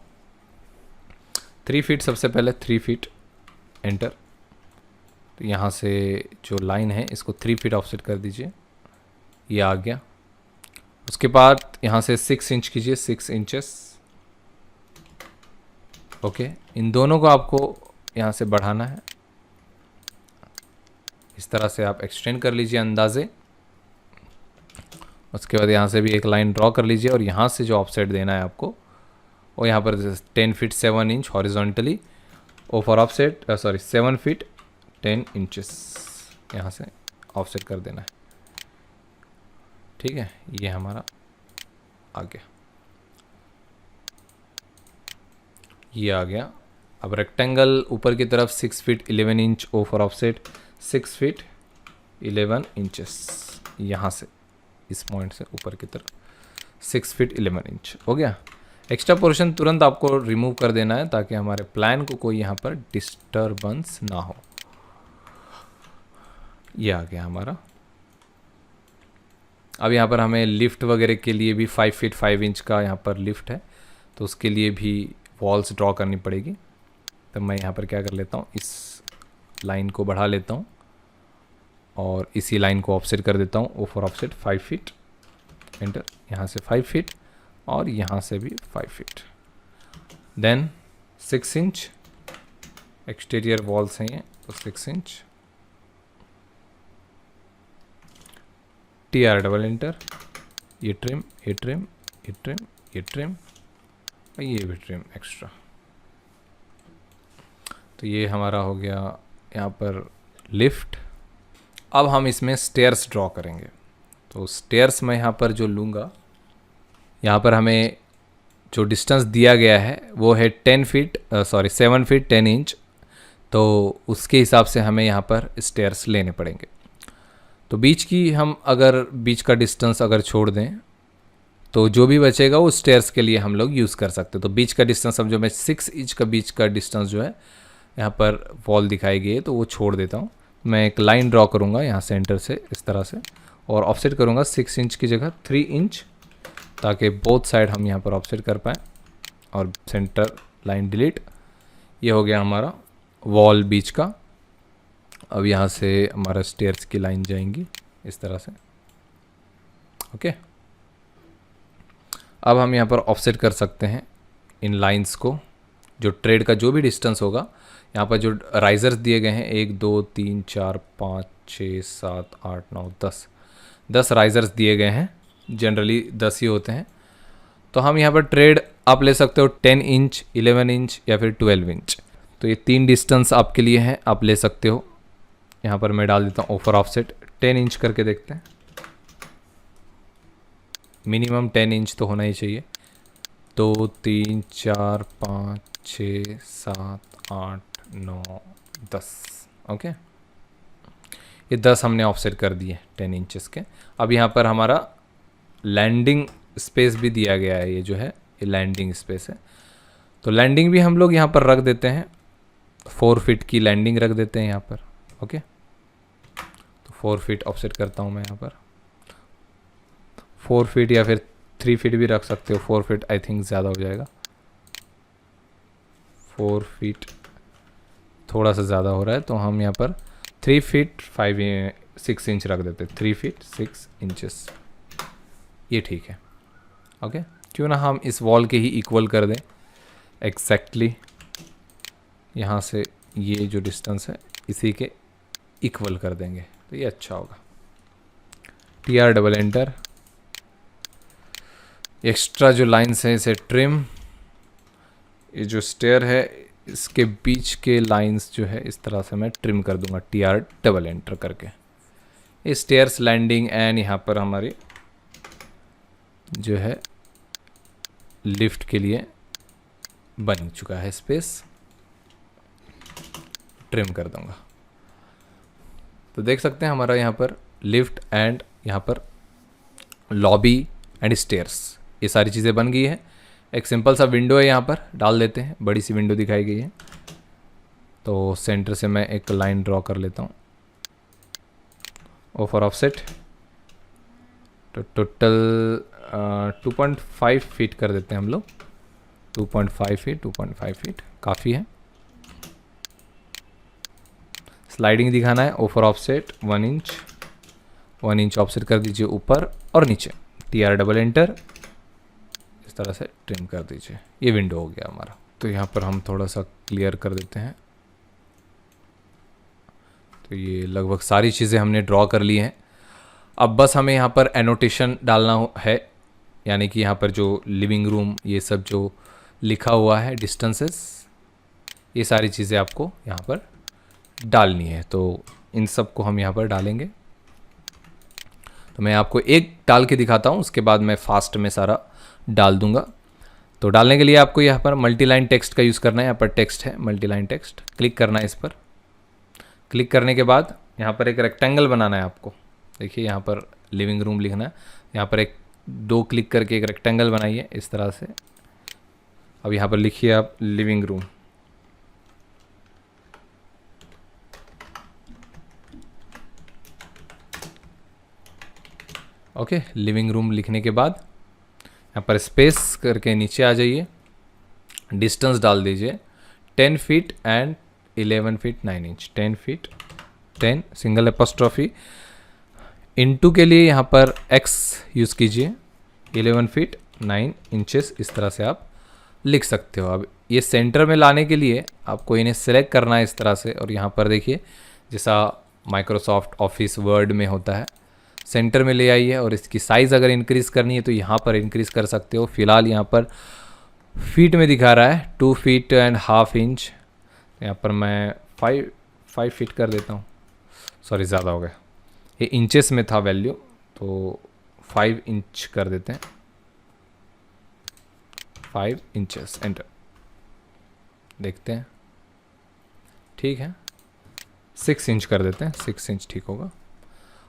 3 फीट, सबसे पहले 3 फीट एंटर। तो यहाँ से जो लाइन है इसको 3 फीट ऑफसेट कर दीजिए, ये आ गया। उसके बाद यहाँ से 6 इंच कीजिए, 6 इंचेस। ओके, इन दोनों को आपको यहाँ से बढ़ाना है, इस तरह से आप एक्सटेंड कर लीजिए अंदाजे। उसके बाद यहाँ से भी एक लाइन ड्रॉ कर लीजिए, और यहाँ से जो ऑफसेट देना है आपको वो यहाँ पर 10 फीट 7 इंच हॉरिजॉन्टली, और फॉर ऑफसेट 7 फीट 10 इंचेस यहाँ से ऑफसेट कर देना है। ठीक है, ये हमारा आ गया, ये आ गया। अब रेक्टेंगल ऊपर की तरफ 6 feet 11 inch O for offset 6 feet 11 inches, यहाँ से इस पॉइंट से ऊपर की तरफ 6 फीट 11 इंच हो गया। एक्स्ट्रा पोर्शन तुरंत आपको रिमूव कर देना है ताकि हमारे प्लान को कोई यहाँ पर डिस्टरबेंस ना हो। ये आ गया हमारा। अब यहाँ पर हमें लिफ्ट वगैरह के लिए भी 5 फीट 5 इंच का यहाँ पर लिफ्ट है, तो उसके लिए भी वॉल्स ड्रॉ करनी पड़ेगी। तो मैं यहाँ पर क्या कर लेता हूँ, इस लाइन को बढ़ा लेता हूँ और इसी लाइन को ऑफसेट कर देता हूँ। O for offset 5 feet enter, यहाँ से 5 फीट और यहाँ से भी 5 feet, then 6 inch exterior walls हैं ये, तो 6 इंच TR डबल एंटर, ये ट्रिम, ये ट्रिम, ये ट्रिम, ये ट्रिम और ये भी ट्रिम एक्स्ट्रा। तो ये हमारा हो गया यहाँ पर लिफ्ट। अब हम इसमें स्टेयर्स ड्रॉ करेंगे। तो स्टेयर्स मैं यहाँ पर जो लूँगा, यहाँ पर हमें जो डिस्टेंस दिया गया है वो है 7 फीट 10 इंच, तो उसके हिसाब से हमें यहाँ पर स्टेयर्स लेने पड़ेंगे। तो बीच की हम अगर बीच का डिस्टेंस अगर छोड़ दें तो जो भी बचेगा वो स्टेयर्स के लिए हम लोग यूज़ कर सकते हैं। तो बीच का डिस्टेंस अब जो मैं 6 इंच का बीच का डिस्टेंस जो है यहाँ पर वॉल दिखाई गई है तो वो छोड़ देता हूँ। मैं एक लाइन ड्रॉ करूँगा यहाँ सेंटर से इस तरह से, और ऑफसेट करूँगा 6 इंच की जगह 3 इंच, ताकि बोथ साइड हम यहाँ पर ऑफसेट कर पाएँ। और सेंटर लाइन डिलीट, ये हो गया हमारा वॉल बीच का। अब यहाँ से हमारा स्टेयर्स की लाइन जाएंगी इस तरह से। ओके, अब हम यहाँ पर ऑफसेट कर सकते हैं इन लाइंस को। जो ट्रेड का जो भी डिस्टेंस होगा, यहाँ पर जो राइजर्स दिए गए हैं 1 2 3 4 5 6 7 8 9 10 राइजर्स दिए गए हैं, जनरली 10 ही होते हैं। तो हम यहाँ पर ट्रेड आप ले सकते हो 10 इंच 11 इंच या फिर 12 इंच। तो ये 3 डिस्टेंस आपके लिए हैं, आप ले सकते हो। यहाँ पर मैं डाल देता हूँ ओवर ऑफसेट 10 इंच करके देखते हैं। मिनिमम 10 इंच तो होना ही चाहिए। 2 3 4 5 6 7 8 9 10। ओके, ये 10 हमने ऑफसेट कर दिए 10 इंचेस के। अब यहाँ पर हमारा लैंडिंग स्पेस भी दिया गया है, ये जो है ये लैंडिंग स्पेस है। तो लैंडिंग भी हम लोग यहाँ पर रख देते हैं, 4 फीट की लैंडिंग रख देते हैं यहाँ पर। ओके, तो 4 फीट ऑफसेट करता हूँ मैं यहाँ पर। 4 फीट या फिर 3 फीट भी रख सकते हो। 4 फीट आई थिंक ज़्यादा हो जाएगा। 4 फीट थोड़ा सा ज़्यादा हो रहा है, तो हम यहाँ पर 3 फीट 6 इंच रख देते हैं। 3 फीट 6 इंचेस, ये ठीक है। ओके, क्यों ना हम इस वॉल के ही इक्वल कर दें एग्जैक्टली। यहाँ से ये जो डिस्टेंस है इसी के इक्वल कर देंगे, तो ये अच्छा होगा। TR डबल एंटर, एक्स्ट्रा जो लाइन्स हैं इसे ट्रिम। ये जो स्टेयर है इसके बीच के लाइंस जो है इस तरह से मैं ट्रिम कर दूंगा TR डबल एंटर करके। ये स्टेयर्स लैंडिंग एंड यहाँ पर हमारी जो है लिफ्ट के लिए बन चुका है, स्पेस ट्रिम कर दूंगा। तो देख सकते हैं हमारा यहाँ पर लिफ्ट एंड यहाँ पर लॉबी एंड स्टेयर्स, ये सारी चीज़ें बन गई है। एक सिंपल सा विंडो है यहाँ पर डाल देते हैं, बड़ी सी विंडो दिखाई गई है। तो सेंटर से मैं एक लाइन ड्रॉ कर लेता हूँ, ओ फॉर ऑफसेट। तो टोटल 2.5 फीट कर देते हैं हम लोग, 2.5 फीट, 2.5 फीट काफ़ी है। स्लाइडिंग दिखाना है, O for offset 1 inch, 1 inch offset कर दीजिए ऊपर और नीचे, TR डबल एंटर, इस तरह से ट्रिम कर दीजिए। ये विंडो हो गया हमारा। तो यहाँ पर हम थोड़ा सा क्लियर कर देते हैं। तो ये लगभग सारी चीज़ें हमने ड्रॉ कर ली हैं। अब बस हमें यहाँ पर एनोटेशन डालना है, यानी कि यहाँ पर जो लिविंग रूम ये सब जो लिखा हुआ है, डिस्टेंसेस, ये सारी चीज़ें आपको यहाँ पर डालनी है। तो इन सब को हम यहाँ पर डालेंगे। तो मैं आपको एक डाल के दिखाता हूँ, उसके बाद मैं फास्ट में सारा डाल दूंगा। तो डालने के लिए आपको यहाँ पर मल्टी लाइन टेक्स्ट का यूज़ करना है। यहाँ पर टेक्स्ट है, मल्टी लाइन टेक्स्ट, क्लिक करना है इस पर। क्लिक करने के बाद यहाँ पर एक रेक्टेंगल बनाना है आपको। देखिए यहाँ पर लिविंग रूम लिखना है, यहाँ पर एक 2 क्लिक करके एक रेक्टेंगल बनाइए इस तरह से। अब यहाँ पर लिखिए आप living room. Okay, living room लिखने के बाद यहाँ पर स्पेस करके नीचे आ जाइए, डिस्टेंस डाल दीजिए 10 feet and 11 feet 9 inch, 10 feet 10 single apostrophe, into के लिए यहाँ पर x यूज़ कीजिए, 11 फीट 9 इंचेस, इस तरह से आप लिख सकते हो। अब ये सेंटर में लाने के लिए आपको इन्हें सेलेक्ट करना है इस तरह से, और यहाँ पर देखिए जैसा माइक्रोसॉफ्ट ऑफिस वर्ड में होता है, सेंटर में ले आइए। और इसकी साइज़ अगर इंक्रीज़ करनी है तो यहाँ पर इंक्रीज़ कर सकते हो। फिलहाल यहाँ पर फीट में दिखा रहा है 2 फीट एंड हाफ इंच, यहाँ पर मैं 5 फीट कर देता हूँ, सॉरी ज़्यादा हो गया, ये इंचेस में था वैल्यू, तो 5 इंच कर देते हैं, 5 इंचेस, एंटर। देखते हैं, ठीक है, 6 इंच कर देते हैं, 6 इंच ठीक होगा।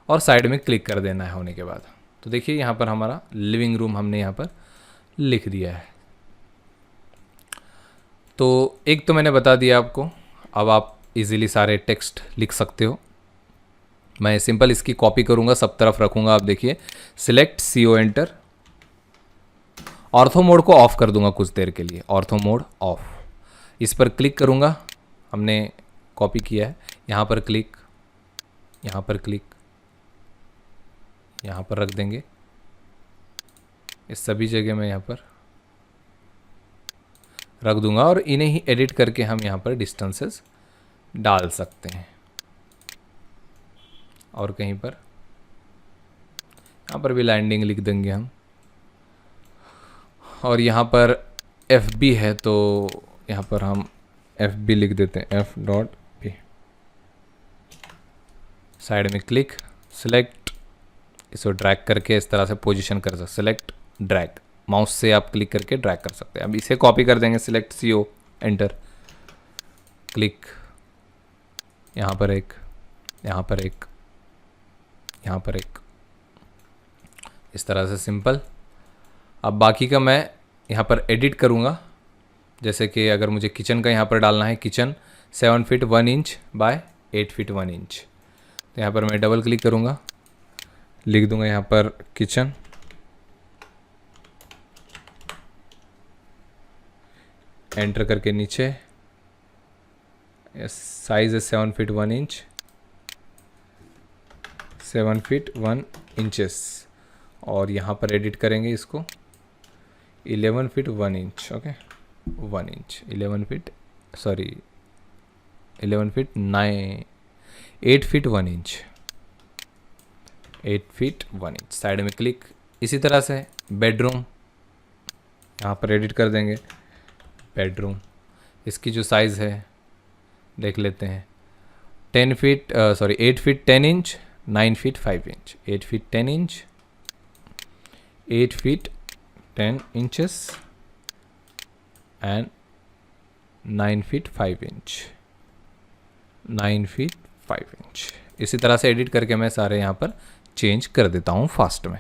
और साइड में क्लिक कर देना है होने के बाद। तो देखिए यहाँ पर हमारा लिविंग रूम हमने यहाँ पर लिख दिया है। तो एक तो मैंने बता दिया आपको, अब आप इजीली सारे टेक्स्ट लिख सकते हो। मैं सिंपल इसकी कॉपी करूँगा, सब तरफ रखूँगा। आप देखिए, select CO enter, ortho mode को ऑफ कर दूंगा कुछ देर के लिए, ऑर्थो मोड ऑफ। इस पर क्लिक करूँगा, हमने कॉपी किया है, यहाँ पर क्लिक, यहाँ पर क्लिक, यहाँ पर रख देंगे। इस सभी जगह मैं यहाँ पर रख दूंगा और इन्हें ही एडिट करके हम यहाँ पर डिस्टेंसेस डाल सकते हैं। और कहीं पर यहाँ पर भी लैंडिंग लिख देंगे हम। और यहाँ पर FB है तो यहाँ पर हम FB लिख देते हैं, F.B। साइड में क्लिक, सिलेक्ट, इसको ड्रैग करके इस तरह से पोजीशन कर सकते, सिलेक्ट ड्रैग, माउस से आप क्लिक करके ड्रैग कर सकते हैं। अब इसे कॉपी कर देंगे, सिलेक्ट CO एंटर, क्लिक, यहाँ पर एक, यहाँ पर एक, यहाँ पर एक, इस तरह से सिंपल। अब बाकी का मैं यहाँ पर एडिट करूँगा, जैसे कि अगर मुझे किचन का यहाँ पर डालना है, kitchen 7 feet 1 inch by 8 feet 1 inch, तो यहाँ पर मैं डबल क्लिक करूँगा, लिख दूंगा यहाँ पर किचन, एंटर करके नीचे, साइज है 7 फीट 1 इंच, 7 फीट 1 इंचेस, और यहाँ पर एडिट करेंगे इसको 11 feet 1 inch, okay 1 inch, 11 feet, sorry 11 feet 8 feet 1 inch, 8 feet 1 inch, side में क्लिक। इसी तरह से बेडरूम, यहाँ पर एडिट कर देंगे, बेडरूम, इसकी जो साइज़ है देख लेते हैं, 8 feet 10 inch, 9 feet 5 inch, 8 feet 10 inch, 8 feet 10 inches and 9 feet 5 inch, 9 feet 5 inch। इसी तरह से एडिट करके मैं सारे यहाँ पर चेंज कर देता हूँ फास्ट में।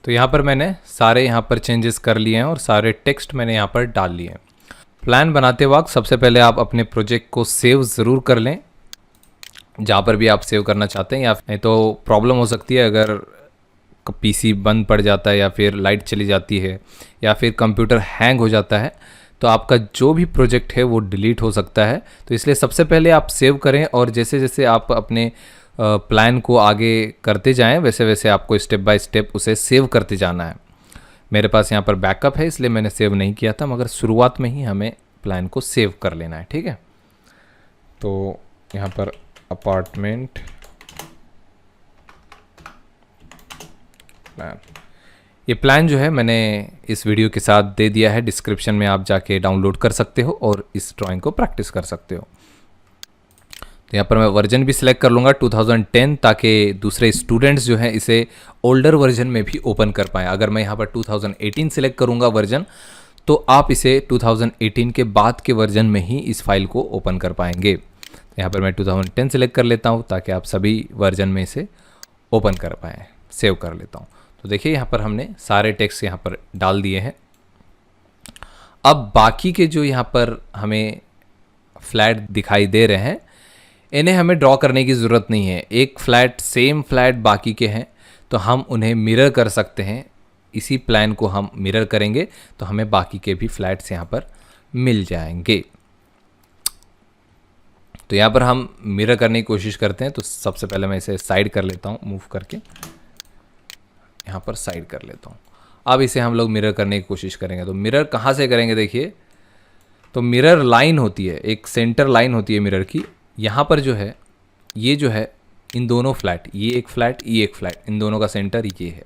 तो यहाँ पर मैंने सारे यहाँ पर चेंजेस कर लिए हैं और सारे टेक्स्ट मैंने यहाँ पर डाल लिए हैं। प्लान बनाते वक्त सबसे पहले आप अपने प्रोजेक्ट को सेव ज़रूर कर लें, जहाँ पर भी आप सेव करना चाहते हैं, या नहीं तो प्रॉब्लम हो सकती है अगर पीसी बंद पड़ जाता है या फिर लाइट चली जाती है या फिर कंप्यूटर हैंग हो जाता है, तो आपका जो भी प्रोजेक्ट है वो डिलीट हो सकता है। तो इसलिए सबसे पहले आप सेव करें और जैसे जैसे आप अपने प्लान को आगे करते जाएं वैसे वैसे आपको स्टेप बाय स्टेप उसे सेव करते जाना है। मेरे पास यहाँ पर बैकअप है इसलिए मैंने सेव नहीं किया था, मगर शुरुआत में ही हमें प्लान को सेव कर लेना है, ठीक है। तो यहाँ पर अपार्टमेंट प्लान, ये प्लान जो है मैंने इस वीडियो के साथ दे दिया है, डिस्क्रिप्शन में आप जाके डाउनलोड कर सकते हो और इस ड्राइंग को प्रैक्टिस कर सकते हो। तो यहाँ पर मैं वर्जन भी सिलेक्ट कर लूँगा 2010, ताकि दूसरे स्टूडेंट्स जो हैं इसे ओल्डर वर्जन में भी ओपन कर पाएँ। अगर मैं यहाँ पर 2018 सिलेक्ट करूँगा वर्जन, तो आप इसे 2018 के बाद के वर्जन में ही इस फाइल को ओपन कर पाएंगे। यहाँ पर मैं 2010 सिलेक्ट कर लेता हूँ ताकि आप सभी वर्जन में इसे ओपन कर पाएँ। सेव कर लेता हूँ। तो देखिए यहाँ पर हमने सारे टेक्स्ट यहाँ पर डाल दिए हैं। अब बाकी के जो यहाँ पर हमें फ्लैट दिखाई दे रहे हैं, इन्हें हमें ड्रॉ करने की ज़रूरत नहीं है। एक फ्लैट सेम फ्लैट बाकी के हैं तो हम उन्हें मिरर कर सकते हैं। इसी प्लान को हम मिरर करेंगे तो हमें बाकी के भी फ्लैट्स यहाँ पर मिल जाएंगे। तो यहाँ पर हम मिरर करने की कोशिश करते हैं। तो सबसे पहले मैं इसे साइड कर लेता हूँ, मूव करके यहाँ पर साइड कर लेता हूँ। अब इसे हम लोग मिरर करने की कोशिश करेंगे। तो मिरर कहाँ से करेंगे, देखिए तो मिरर लाइन होती है, एक सेंटर लाइन होती है मिरर की। यहाँ पर जो है ये जो है इन दोनों फ्लैट, ये एक फ्लैट ये एक फ्लैट, इन दोनों का सेंटर ये है।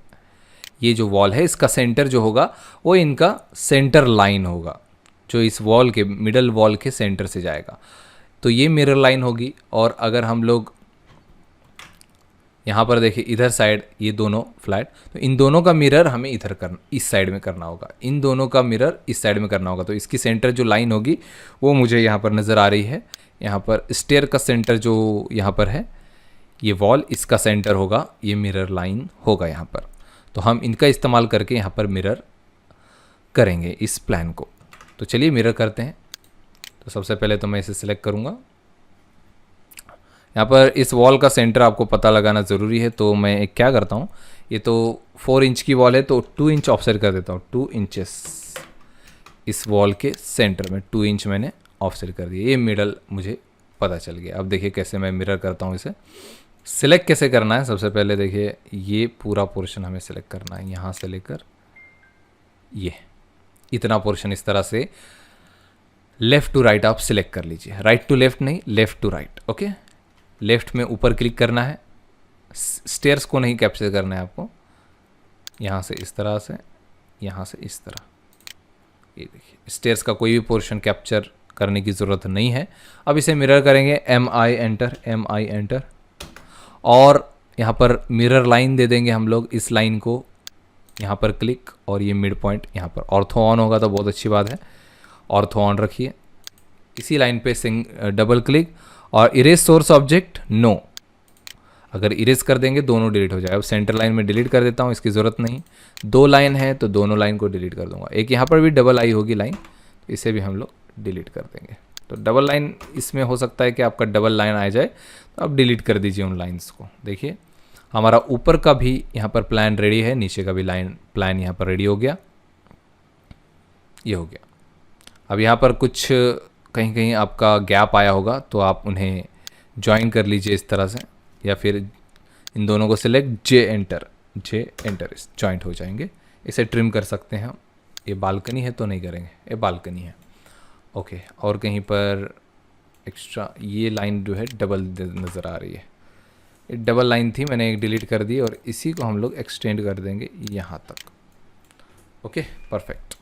ये जो वॉल है इसका सेंटर जो होगा वो इनका सेंटर लाइन होगा, जो इस वॉल के मिडल वॉल के सेंटर से जाएगा। तो ये मिरर लाइन होगी। और अगर हम लोग यहाँ पर देखिए इधर साइड ये दोनों फ्लैट, तो इन दोनों का मिरर हमें इधर करना, इस साइड में करना होगा। इन दोनों का मिरर इस साइड में करना होगा। तो इसकी सेंटर जो लाइन होगी वो मुझे यहाँ पर नज़र आ रही है। यहाँ पर स्टेयर का सेंटर जो यहाँ पर है, ये वॉल इसका सेंटर होगा, ये मिरर लाइन होगा यहाँ पर। तो हम इनका इस्तेमाल करके यहाँ पर मिरर करेंगे इस प्लान को। तो चलिए मिरर करते हैं। तो सबसे पहले तो मैं इसे सिलेक्ट करूँगा। यहाँ पर इस वॉल का सेंटर आपको पता लगाना ज़रूरी है। तो मैं एक क्या करता हूँ, ये तो 4 इंच की वॉल है तो 2 इंच ऑफसेट कर देता हूँ। 2 इंचेस इस वॉल के सेंटर में 2 इंच मैंने ऑफसेट कर दिया। ये मिडल मुझे पता चल गया। अब देखिए कैसे मैं मिरर करता हूँ। इसे सिलेक्ट कैसे करना है, सबसे पहले देखिए ये पूरा पोर्शन हमें सिलेक्ट करना है, यहाँ से लेकर ये इतना पोर्शन इस तरह से लेफ़्ट टू राइट आप सिलेक्ट कर लीजिए। राइट टू लेफ़्ट नहीं, left to right. Okay, left में ऊपर क्लिक करना है, स्टेयर्स को नहीं कैप्चर करना है आपको। यहाँ से इस तरह से, यहाँ से इस तरह, ये देखिए स्टेयर्स का कोई भी पोर्शन कैप्चर करने की ज़रूरत नहीं है। अब इसे मिरर करेंगे, MI एंटर, MI एंटर, और यहाँ पर मिरर लाइन दे देंगे हम लोग। इस लाइन को यहाँ पर क्लिक और ये मिड पॉइंट यहाँ पर ऑर्थो ऑन होगा तो बहुत अच्छी बात है। ऑर्थो ऑन रखिए। इसी लाइन पे डबल क्लिक और इरेज सोर्स ऑब्जेक्ट नो। अगर इरेज कर देंगे दोनों डिलीट हो जाए। अब सेंटर लाइन में डिलीट कर देता हूँ, इसकी ज़रूरत नहीं। 2 लाइन है तो दोनों लाइन को डिलीट कर दूंगा। एक यहाँ पर भी डबल आई होगी लाइन, तो इसे भी हम लोग डिलीट कर देंगे। तो डबल लाइन इसमें हो सकता है कि आपका डबल लाइन आ जाए, तो आप डिलीट कर दीजिए उन लाइन्स को। देखिए हमारा ऊपर का भी यहाँ पर प्लान रेडी है, नीचे का भी प्लान यहाँ पर रेडी हो गया। ये हो गया। अब यहाँ पर कुछ कहीं कहीं आपका गैप आया होगा तो आप उन्हें ज्वाइन कर लीजिए इस तरह से, या फिर इन दोनों को सिलेक्ट जे एंटर ज्वाइंट हो जाएंगे। इसे ट्रिम कर सकते हैं हम। ये बालकनी है तो नहीं करेंगे, ये बालकनी है। ओके, और कहीं पर एक्स्ट्रा ये लाइन जो है डबल नज़र आ रही है, ये डबल लाइन थी, मैंने एक डिलीट कर दी और इसी को हम लोग एक्सटेंड कर देंगे यहाँ तक। Okay perfect.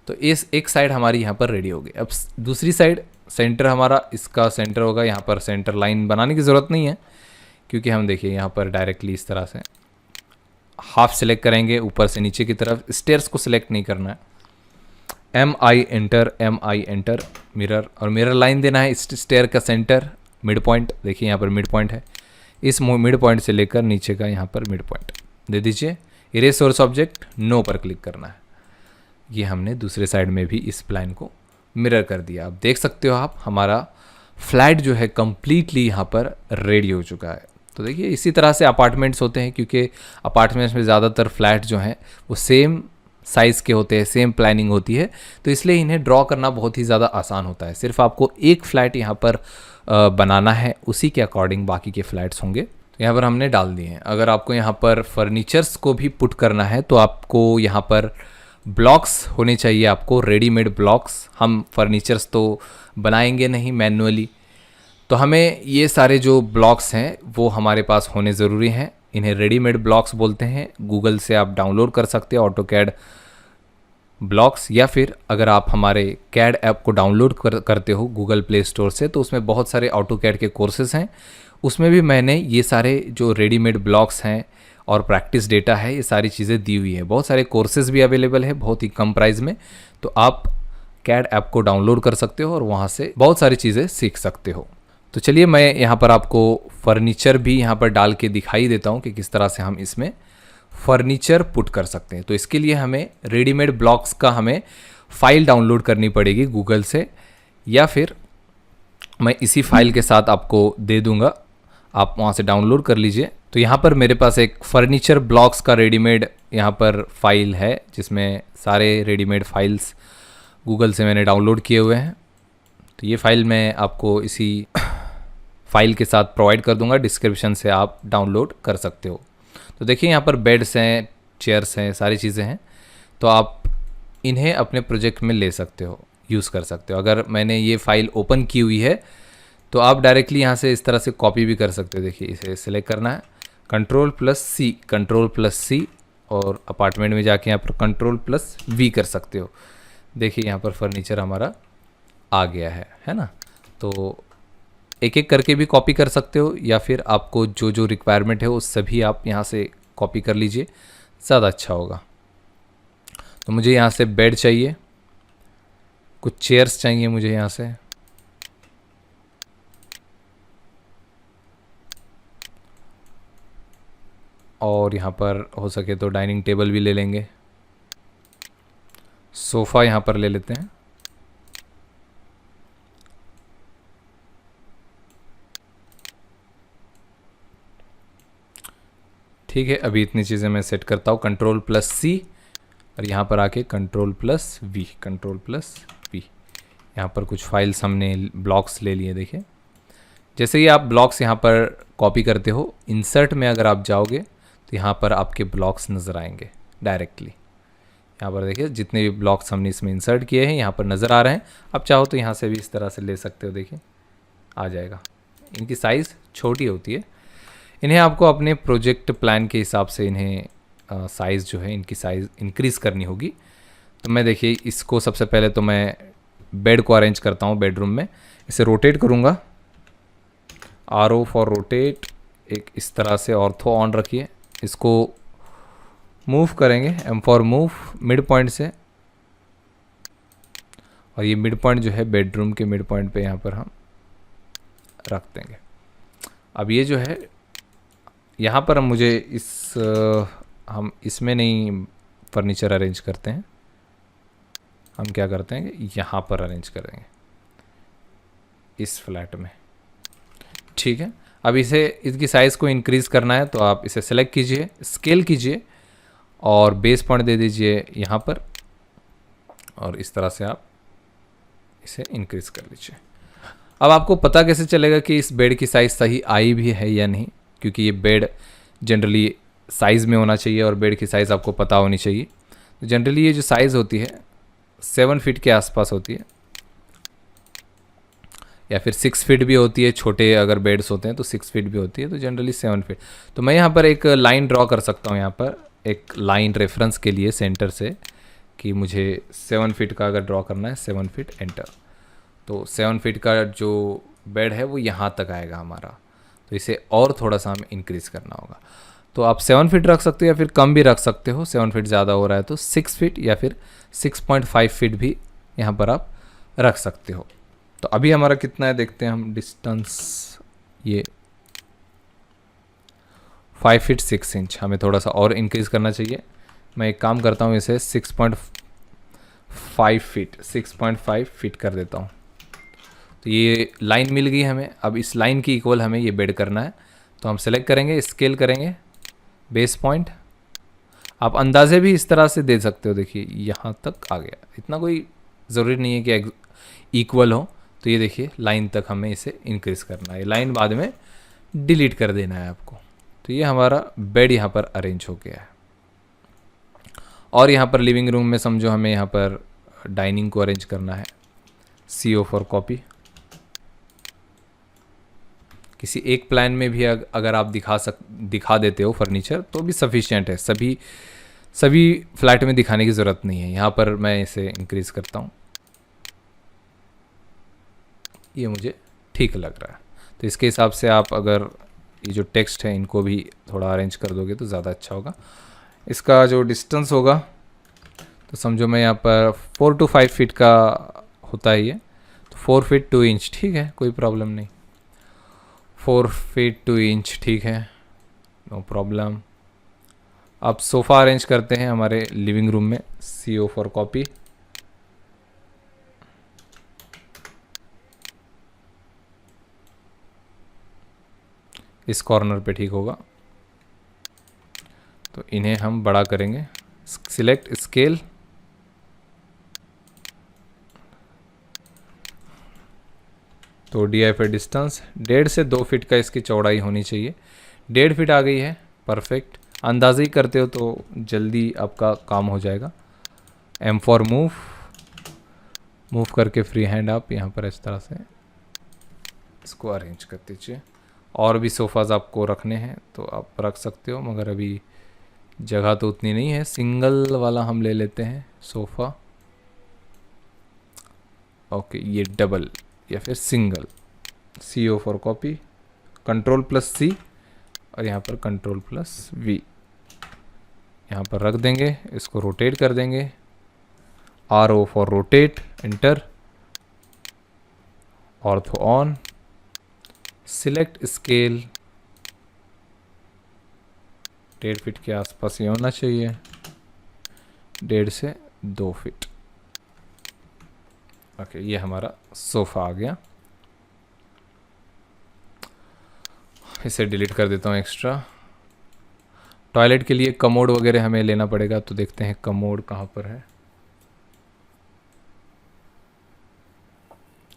तो इस एक साइड हमारी यहाँ पर रेडी हो गई। अब दूसरी साइड सेंटर हमारा इसका सेंटर होगा, यहाँ पर सेंटर लाइन बनाने की ज़रूरत नहीं है क्योंकि हम देखिए यहाँ पर डायरेक्टली इस तरह से हाफ सेलेक्ट करेंगे, ऊपर से नीचे की तरफ स्टेयर्स को सिलेक्ट नहीं करना है। MI एंटर मिरर, और मिरर लाइन देना है स्टेयर का सेंटर मिड पॉइंट, देखिए यहाँ पर मिड पॉइंट है, इस मिड पॉइंट से लेकर नीचे का यहाँ पर मिड पॉइंट दे दीजिए। इरेज सोर्स ऑब्जेक्ट नो पर क्लिक करना है। ये हमने दूसरे साइड में भी इस प्लान को मिरर कर दिया। अब देख सकते हो आप हमारा फ्लैट जो है कम्प्लीटली यहाँ पर रेडी हो चुका है। तो देखिए इसी तरह से अपार्टमेंट्स होते हैं, क्योंकि अपार्टमेंट्स में ज़्यादातर फ्लैट जो हैं वो सेम साइज़ के होते हैं, सेम प्लानिंग होती है, तो इसलिए इन्हें ड्रॉ करना बहुत ही ज़्यादा आसान होता है। सिर्फ आपको एक फ्लैट यहाँ पर बनाना है, उसी के अकॉर्डिंग बाकी के फ्लैट्स होंगे। तो यहाँ पर हमने डाल दिए हैं। अगर आपको यहाँ पर फर्नीचर्स को भी पुट करना है तो आपको यहाँ पर ब्लॉक्स होने चाहिए, आपको रेडीमेड ब्लॉक्स। हम फर्नीचर्स तो बनाएंगे नहीं मैनुअली, तो हमें ये सारे जो ब्लॉक्स हैं वो हमारे पास होने ज़रूरी हैं। इन्हें रेडीमेड ब्लॉक्स बोलते हैं। गूगल से आप डाउनलोड कर सकते हो ऑटोकैड ब्लॉक्स, या फिर अगर आप हमारे कैड ऐप को डाउनलोड करते हो गूगल प्ले स्टोर से, तो उसमें बहुत सारे ऑटोकैड के कोर्सेज हैं। उसमें भी मैंने ये सारे जो रेडीमेड ब्लॉक्स हैं और प्रैक्टिस डेटा है, ये सारी चीज़ें दी हुई है। बहुत सारे कोर्सेज भी अवेलेबल है बहुत ही कम प्राइस में, तो आप कैड ऐप को डाउनलोड कर सकते हो और वहाँ से बहुत सारी चीज़ें सीख सकते हो। तो चलिए मैं यहाँ पर आपको फर्नीचर भी यहाँ पर डाल के दिखाई देता हूँ कि किस तरह से हम इसमें फर्नीचर पुट कर सकते हैं। तो इसके लिए हमें रेडीमेड ब्लॉक्स का हमें फ़ाइल डाउनलोड करनी पड़ेगी गूगल से, या फिर मैं इसी फाइल के साथ आपको दे दूँगा, आप वहाँ से डाउनलोड कर लीजिए। तो यहाँ पर मेरे पास एक फर्नीचर ब्लॉक्स का रेडीमेड यहाँ पर फाइल है, जिसमें सारे रेडीमेड फाइल्स गूगल से मैंने डाउनलोड किए हुए हैं। तो ये फ़ाइल मैं आपको इसी फाइल के साथ प्रोवाइड कर दूंगा, डिस्क्रिप्शन से आप डाउनलोड कर सकते हो। तो देखिए यहाँ पर बेड्स हैं, चेयर्स हैं, सारी चीज़ें हैं, तो आप इन्हें अपने प्रोजेक्ट में ले सकते हो, यूज़ कर सकते हो। अगर मैंने ये फ़ाइल ओपन की हुई है तो आप डायरेक्टली यहाँ से इस तरह से कॉपी भी कर सकते हो। देखिए इसे सिलेक्ट करना है, Ctrl+C, और अपार्टमेंट में जाके यहाँ पर Ctrl+V कर सकते हो। देखिए यहाँ पर फर्नीचर हमारा आ गया है ना। तो एक एक करके भी कॉपी कर सकते हो, या फिर आपको जो जो रिक्वायरमेंट है वो सभी आप यहाँ से कॉपी कर लीजिए, ज़्यादा अच्छा होगा। तो मुझे यहाँ से बेड चाहिए, कुछ चेयर्स चाहिए मुझे यहाँ से, और यहाँ पर हो सके तो डाइनिंग टेबल भी ले लेंगे, सोफ़ा यहाँ पर ले लेते हैं। ठीक है, अभी इतनी चीज़ें मैं सेट करता हूँ, Ctrl+C, और यहाँ पर आके Ctrl+V, यहाँ पर कुछ फाइल्स हमने ब्लॉक्स ले लिए। देखिए जैसे ही आप ब्लॉक्स यहाँ पर कॉपी करते हो, इंसर्ट में अगर आप जाओगे तो यहाँ पर आपके ब्लॉक्स नज़र आएंगे डायरेक्टली। यहाँ पर देखिए जितने भी ब्लॉक्स हमने इसमें इंसर्ट किए हैं यहाँ पर नज़र आ रहे हैं। आप चाहो तो यहाँ से भी इस तरह से ले सकते हो, देखिए आ जाएगा। इनकी साइज़ छोटी होती है, इन्हें आपको अपने प्रोजेक्ट प्लान के हिसाब से इन्हें साइज़ जो है इनकी साइज़ इंक्रीज़ करनी होगी। तो मैं देखिए इसको सबसे पहले तो मैं बेड को अरेंज करता हूँ बेडरूम में। इसे रोटेट करूँगा, RO फॉर रोटेट, एक इस तरह से ऑर्थो ऑन रखिए। इसको मूव करेंगे, M for move, mid point से, और ये मिड पॉइंट जो है बेडरूम के मिड पॉइंट पे यहाँ पर हम रख देंगे। अब ये जो है यहाँ पर मुझे हम इसमें नहीं फर्नीचर अरेंज करते हैं, हम क्या करते हैं कि यहाँ पर अरेंज करेंगे इस फ्लैट में। ठीक है, अब इसे इसकी साइज़ को इंक्रीज़ करना है तो आप इसे सेलेक्ट कीजिए, स्केल कीजिए और बेस पॉइंट दे दीजिए यहाँ पर, और इस तरह से आप इसे इंक्रीज़ कर लीजिए। अब आपको पता कैसे चलेगा कि इस बेड की साइज़ सही आई भी है या नहीं, क्योंकि ये बेड जनरली साइज़ में होना चाहिए और बेड की साइज़ आपको पता होनी चाहिए। तो जनरली ये जो साइज़ होती है 7 फीट के आसपास होती है। या फिर 6 फीट भी होती है, छोटे अगर बेड्स होते हैं तो 6 फीट भी होती है, तो जनरली 7 फीट। तो मैं यहाँ पर एक लाइन ड्रॉ कर सकता हूँ, यहाँ पर एक लाइन रेफरेंस के लिए सेंटर से, कि मुझे 7 फीट का अगर ड्रॉ करना है, 7 फीट एंटर। तो 7 फीट का जो बेड है वो यहाँ तक आएगा हमारा, तो इसे और थोड़ा सा हमें इंक्रीज़ करना होगा। तो आप 7 फीट रख सकते हो या फिर कम भी रख सकते हो, 7 फीट ज़्यादा हो रहा है तो 6 फीट या फिर 6.5 फीट भी यहाँ पर आप रख सकते हो। तो अभी हमारा कितना है देखते हैं हम, डिस्टेंस ये 5 फीट 6 इंच, हमें थोड़ा सा और इंक्रीज़ करना चाहिए। मैं एक काम करता हूँ, इसे 6.5 फीट कर देता हूँ। तो ये लाइन मिल गई हमें। अब इस लाइन की इक्वल हमें ये बेड करना है, तो हम सेलेक्ट करेंगे, स्केल करेंगे, बेस पॉइंट। आप अंदाजे भी इस तरह से दे सकते हो, देखिए यहाँ तक आ गया, इतना कोई ज़रूरी नहीं है कि इक्वल हो। तो ये देखिए लाइन तक हमें इसे इंक्रीज़ करना है, लाइन बाद में डिलीट कर देना है आपको। तो ये हमारा बेड यहाँ पर अरेंज हो गया है। और यहाँ पर लिविंग रूम में समझो हमें यहाँ पर डाइनिंग को अरेंज करना है, CO फॉर कॉपी। किसी एक प्लान में भी अगर आप दिखा देते हो फर्नीचर तो भी सफिशिएंट है, सभी फ्लैट में दिखाने की ज़रूरत नहीं है। यहाँ पर मैं इसे इंक्रीज़ करता हूँ, ये मुझे ठीक लग रहा है। तो इसके हिसाब से आप अगर ये जो टेक्स्ट है इनको भी थोड़ा अरेंज कर दोगे तो ज़्यादा अच्छा होगा। इसका जो डिस्टेंस होगा तो समझो मैं यहाँ पर 4 to 5 फीट का होता है ये, तो 4 फीट 2 इंच ठीक है, कोई प्रॉब्लम नहीं। 4 फीट 2 इंच ठीक है, नो प्रॉब्लम। अब सोफ़ा अरेंज करते हैं हमारे लिविंग रूम में, CO फॉर कॉपी। इस कॉर्नर पे ठीक होगा, तो इन्हें हम बड़ा करेंगे, सिलेक्ट स्केल, तो DI पे डिस्टेंस 1.5 से 2 फीट का इसकी चौड़ाई होनी चाहिए। 1.5 फीट आ गई है, परफेक्ट। अंदाज़ा ही करते हो तो जल्दी आपका काम हो जाएगा। M फॉर मूव करके फ्री हैंड आप यहाँ पर इस तरह से इसको अरेंज कर दीजिए। और भी सोफ़ाज़ आपको रखने हैं तो आप रख सकते हो, मगर अभी जगह तो उतनी नहीं है। सिंगल वाला हम ले लेते हैं सोफ़ा, ओके। ये डबल या फिर single, CO for copy, Ctrl+C और यहाँ पर Ctrl+V यहाँ पर रख देंगे। इसको रोटेट कर देंगे, RO for rotate, enter, ortho on, select scale, 1.5 feet के आसपास ये होना चाहिए, 1.5 से 2 फीट। ओके, ये हमारा सोफ़ा आ गया। इसे डिलीट कर देता हूँ एक्स्ट्रा। टॉयलेट के लिए कमोड वगैरह हमें लेना पड़ेगा, तो देखते हैं कमोड कहाँ पर है।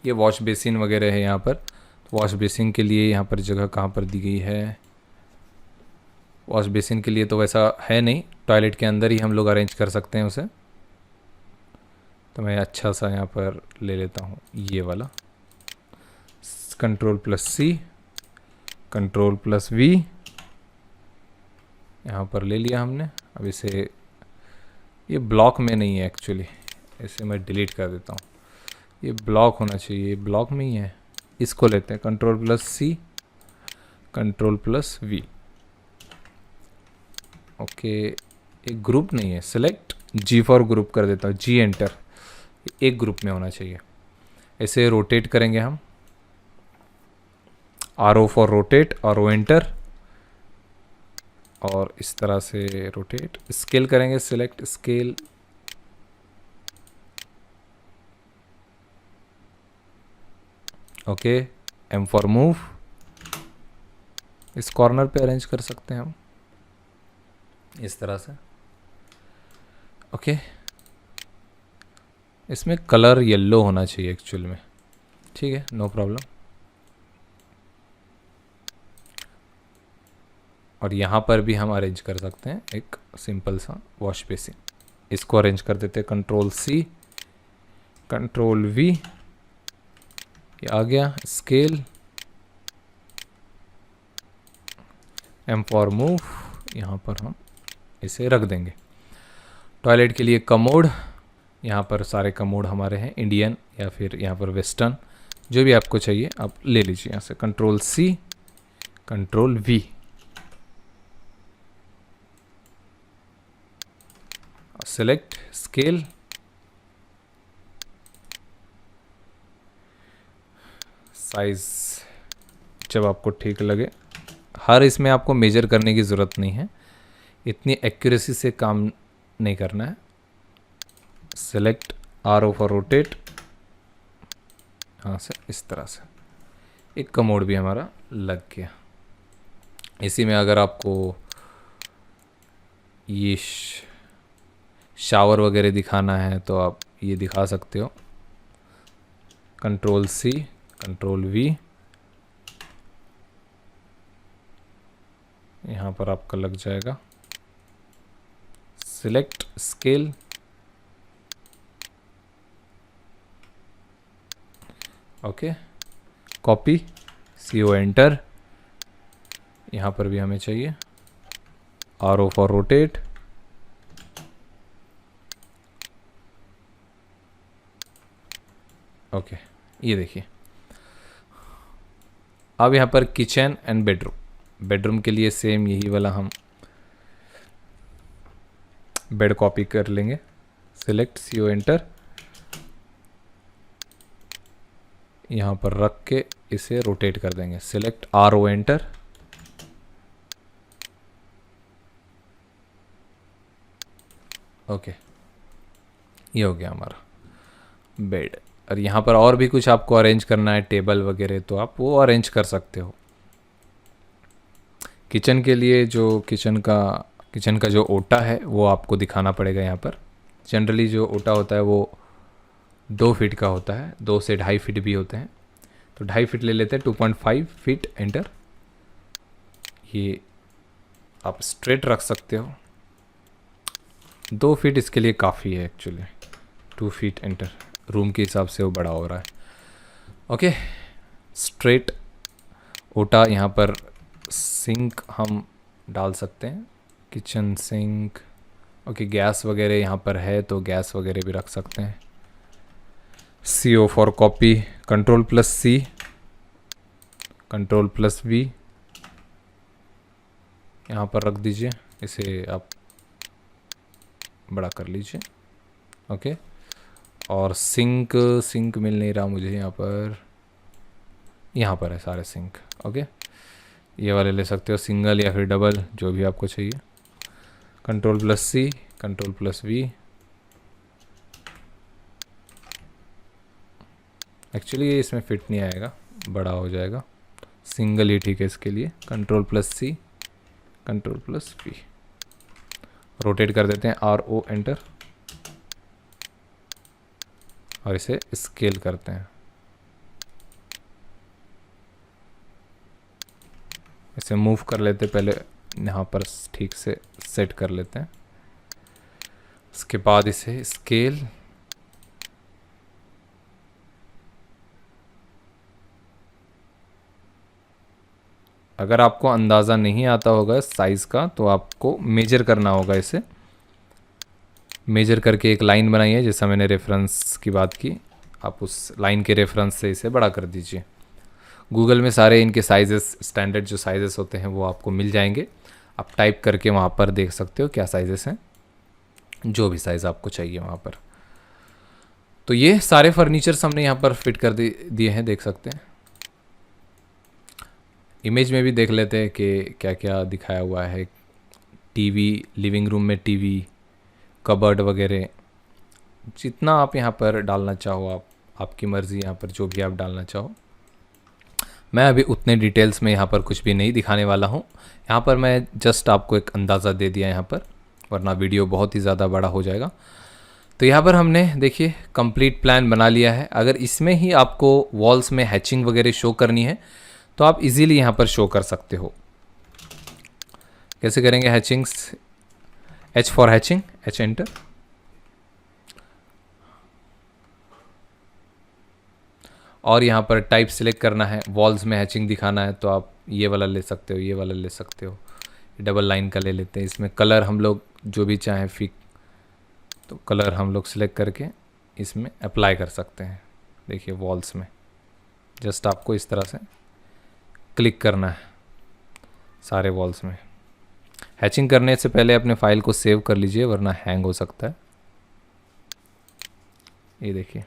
ये वॉश बेसिन वगैरह है यहाँ पर। वॉश बेसिन के लिए यहाँ पर जगह कहाँ पर दी गई है? वॉश बेसिन के लिए तो वैसा है नहीं, टॉयलेट के अंदर ही हम लोग अरेंज कर सकते हैं उसे। तो मैं अच्छा सा यहाँ पर ले लेता हूँ ये वाला, Ctrl+C, Ctrl+V यहाँ पर ले लिया हमने। अब इसे, ये ब्लॉक में नहीं है एक्चुअली, इसे मैं डिलीट कर देता हूँ। ये ब्लॉक होना चाहिए, ब्लॉक में ही है। इसको लेते हैं Ctrl+C, Ctrl+V, ओके। एक ग्रुप नहीं है, सेलेक्ट G फॉर ग्रुप कर देता हूँ, G एंटर, एक ग्रुप में होना चाहिए। ऐसे रोटेट करेंगे हम, RO for rotate, RO enter, और इस तरह से रोटेट। स्केल करेंगे, select scale, okay. M for move, इस कॉर्नर पे अरेंज कर सकते हैं हम इस तरह से, ओके। इसमें कलर येलो होना चाहिए एक्चुअल में, ठीक है, नो प्रॉब्लम। और यहाँ पर भी हम अरेंज कर सकते हैं एक सिंपल सा वॉश बेसिन। इसको अरेंज कर देते हैं Ctrl+C, Ctrl+V, ये आ गया। स्केल, एम फॉर मूव, यहाँ पर हम इसे रख देंगे। टॉयलेट के लिए कमोड, यहाँ पर सारे कमोड हमारे हैं, इंडियन या फिर यहाँ पर वेस्टर्न, जो भी आपको चाहिए आप ले लीजिए यहाँ से। Control C, control V, select scale, size जब आपको ठीक लगे। हर इसमें आपको मेजर करने की ज़रूरत नहीं है, इतनी एक्यूरेसी से काम नहीं करना है। सेलेक्ट आर फॉर रोटेट, यहाँ से इस तरह से एक कमोड भी हमारा लग गया। इसी में अगर आपको ये शावर वगैरह दिखाना है तो आप ये दिखा सकते हो। कंट्रोल सी, कंट्रोल वी, यहाँ पर आपका लग जाएगा। Select scale, okay, copy, CO enter, यहाँ पर भी हमें चाहिए। RO फॉर रोटेट, ओके, ये देखिए। अब यहाँ पर किचन एंड बेडरूम, बेडरूम के लिए सेम यही वाला हम बेड कॉपी कर लेंगे। सिलेक्ट CO एंटर, यहाँ पर रख के इसे रोटेट कर देंगे। सिलेक्ट RO एंटर, ओके, ये हो गया हमारा बेड। और यहाँ पर और भी कुछ आपको अरेंज करना है, टेबल वगैरह, तो आप वो अरेंज कर सकते हो। किचन के लिए जो किचन का जो ओटा है वो आपको दिखाना पड़ेगा यहाँ पर। जनरली जो ओटा होता है वो 2 फीट का होता है, 2 से 2.5 फीट भी होते हैं, तो 2.5 फीट ले लेते हैं। 2.5 फीट एंटर, ये आप स्ट्रेट रख सकते हो। 2 फीट इसके लिए काफ़ी है एक्चुअली। 2 फीट एंटर, रूम के हिसाब से वो बड़ा हो रहा है। ओके, स्ट्रेट ओटा। यहाँ पर सिंक हम डाल सकते हैं, किचन सिंक, ओके। गैस वगैरह यहाँ पर है तो गैस वगैरह भी रख सकते हैं। CO for copy, control plus C, control plus V, यहाँ पर रख दीजिए। इसे आप बड़ा कर लीजिए, ओके। और सिंक मिल नहीं रहा मुझे यहाँ पर है सारे सिंक, ओके। ये वाले ले सकते हो, सिंगल या फिर डबल, जो भी आपको चाहिए। Control plus C, control plus V। Actually ये इसमें फिट नहीं आएगा, बड़ा हो जाएगा, सिंगल ही ठीक है इसके लिए। Control plus C, control plus V, rotate कर देते हैं। RO एंटर, और इसे स्केल करते हैं। इसे मूव कर लेते, पहले यहाँ पर ठीक से सेट कर लेते हैं, उसके बाद इसे स्केल, अगर आपको अंदाज़ा नहीं आता होगा साइज़ का तो आपको मेजर करना होगा। इसे मेजर करके एक लाइन बनाइए, जैसा मैंने रेफरेंस की बात की, आप उस लाइन के रेफरेंस से इसे बड़ा कर दीजिए। गूगल में सारे इनके साइजेस, स्टैंडर्ड जो साइजेस होते हैं वो आपको मिल जाएंगे। आप टाइप करके वहाँ पर देख सकते हो क्या साइजेस हैं, जो भी साइज़ आपको चाहिए वहाँ पर। तो ये सारे फर्नीचर्स हमने यहाँ पर फिट कर दिए हैं, देख सकते हैं। इमेज में भी देख लेते हैं कि क्या क्या दिखाया हुआ है। टीवी, लिविंग रूम में टीवी, कबर्ड वगैरह, जितना आप यहाँ पर डालना चाहो आपकी मर्ज़ी, यहाँ पर जो भी आप डालना चाहो। मैं अभी उतने डिटेल्स में यहाँ पर कुछ भी नहीं दिखाने वाला हूँ। यहाँ पर मैं जस्ट आपको एक अंदाज़ा दे दिया यहाँ पर, वरना वीडियो बहुत ही ज़्यादा बड़ा हो जाएगा। तो यहाँ पर हमने देखिए कंप्लीट प्लान बना लिया है। अगर इसमें ही आपको वॉल्स में हैचिंग वगैरह शो करनी है तो आप इजीली यहाँ पर शो कर सकते हो। कैसे करेंगे हैचिंग्स? H for hatching, H enter. और यहाँ पर टाइप सिलेक्ट करना है, वॉल्स में हैचिंग दिखाना है तो आप ये वाला ले सकते हो, ये वाला ले सकते हो, डबल लाइन का ले लेते हैं। इसमें कलर हम लोग जो भी चाहें फिक, तो कलर हम लोग सिलेक्ट करके इसमें अप्लाई कर सकते हैं। देखिए वॉल्स में जस्ट आपको इस तरह से क्लिक करना है सारे वॉल्स में। हैचिंग करने से पहले अपने फाइल को सेव कर लीजिए वरना हैंग हो सकता है। ये देखिए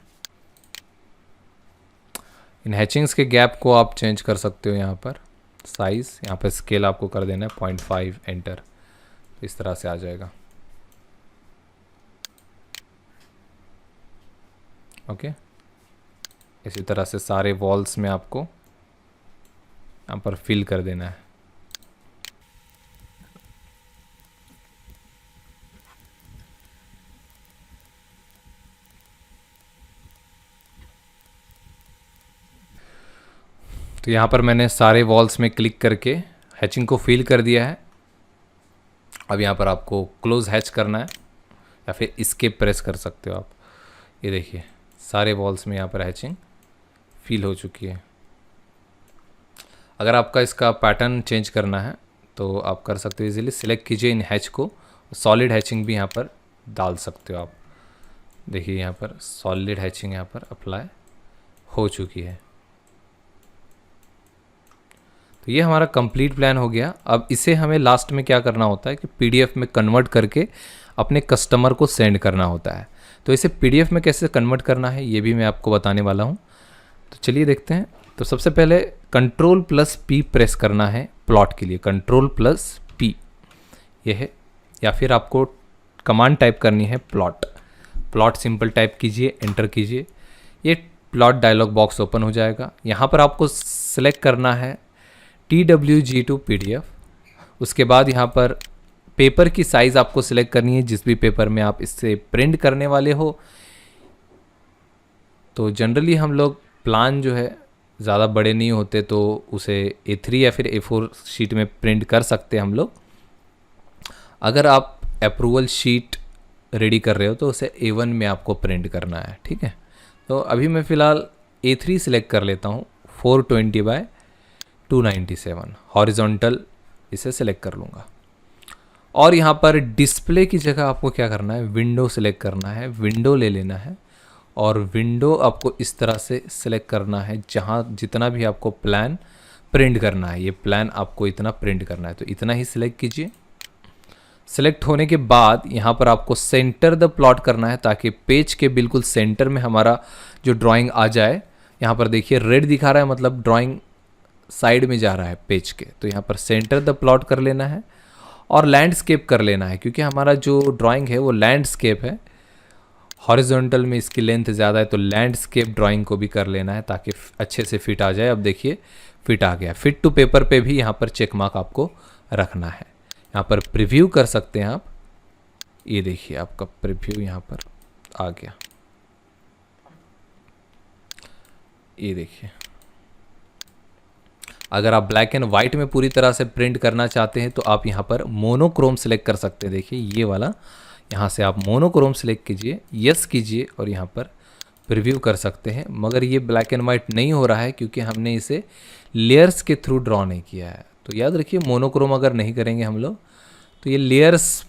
इन हैचिंग्स के गैप को आप चेंज कर सकते हो। यहाँ पर साइज़, यहाँ पर स्केल आपको कर देना है 0.5, एंटर, तो इस तरह से आ जाएगा। ओके, इसी तरह से सारे वॉल्स में आपको यहाँ पर फिल कर देना है। तो यहाँ पर मैंने सारे वॉल्स में क्लिक करके हैचिंग को फिल कर दिया है। अब यहाँ पर आपको क्लोज हैच करना है या फिर एस्केप प्रेस कर सकते हो आप। ये देखिए सारे वॉल्स में यहाँ पर हैचिंग फिल हो चुकी है। अगर आपका इसका पैटर्न चेंज करना है तो आप कर सकते हो इजीली। सिलेक्ट कीजिए इन हैच को, सॉलिड हैचिंग भी यहाँ पर डाल सकते हो आप। देखिए यहाँ पर सॉलिड हैचिंग यहाँ पर अप्लाई हो चुकी है। तो ये हमारा कंप्लीट प्लान हो गया। अब इसे हमें लास्ट में क्या करना होता है कि पीडीएफ में कन्वर्ट करके अपने कस्टमर को सेंड करना होता है। तो इसे पीडीएफ में कैसे कन्वर्ट करना है ये भी मैं आपको बताने वाला हूँ। तो चलिए देखते हैं। तो सबसे पहले Ctrl+P प्रेस करना है प्लॉट के लिए, Ctrl+P ये है, या फिर आपको कमांड टाइप करनी है प्लॉट। प्लॉट सिंपल टाइप कीजिए, एंटर कीजिए, ये प्लॉट डायलॉग बॉक्स ओपन हो जाएगा। यहाँ पर आपको सेलेक्ट करना है TWG2 PDF। उसके बाद यहाँ पर पेपर की साइज़ आपको सिलेक्ट करनी है, जिस भी पेपर में आप इससे प्रिंट करने वाले हो। तो जनरली हम लोग प्लान जो है ज़्यादा बड़े नहीं होते तो उसे A3 या फिर A4 शीट में प्रिंट कर सकते हैं हम लोग। अगर आप अप्रूवल शीट रेडी कर रहे हो तो उसे A1 में आपको प्रिंट करना है, ठीक है। तो अभी मैं फ़िलहाल A3 सिलेक्ट कर लेता हूँ, 420x297 हॉरिजॉन्टल इसे सिलेक्ट कर लूँगा। और यहाँ पर डिस्प्ले की जगह आपको क्या करना है, विंडो सिलेक्ट करना है, विंडो ले लेना है और विंडो आपको इस तरह से सिलेक्ट करना है जहाँ जितना भी आपको प्लान प्रिंट करना है, ये प्लान आपको इतना प्रिंट करना है तो इतना ही सिलेक्ट कीजिए। सिलेक्ट होने के बाद यहाँ पर आपको सेंटर द प्लॉट करना है ताकि पेज के बिल्कुल सेंटर में हमारा जो ड्राइंग आ जाए। यहाँ पर देखिए रेड दिखा रहा है, मतलब ड्राइंग साइड में जा रहा है पेज के, तो यहाँ पर सेंटर द प्लॉट कर लेना है और लैंडस्केप कर लेना है क्योंकि हमारा जो ड्राइंग है वो लैंडस्केप है। हॉरिजॉन्टल में इसकी लेंथ ज़्यादा है तो लैंडस्केप ड्राइंग को भी कर लेना है ताकि अच्छे से फिट आ जाए। अब देखिए फिट आ गया। फिट टू पेपर पे भी यहाँ पर चेक मार्क आपको रखना है। यहाँ पर प्रीव्यू कर सकते हैं आप, ये देखिए आपका प्रीव्यू यहाँ पर आ गया, ये देखिए। अगर आप ब्लैक एंड वाइट में पूरी तरह से प्रिंट करना चाहते हैं तो आप यहाँ पर मोनोक्रोम सेलेक्ट कर सकते हैं। देखिए ये वाला, यहाँ से आप मोनोक्रोम सेलेक्ट कीजिए, यस कीजिए और यहाँ पर प्रीव्यू कर सकते हैं। मगर ये ब्लैक एंड वाइट नहीं हो रहा है क्योंकि हमने इसे लेयर्स के थ्रू ड्रॉ नहीं किया है। तो याद रखिए मोनोक्रोम अगर नहीं करेंगे हम लोग तो ये लेयर्स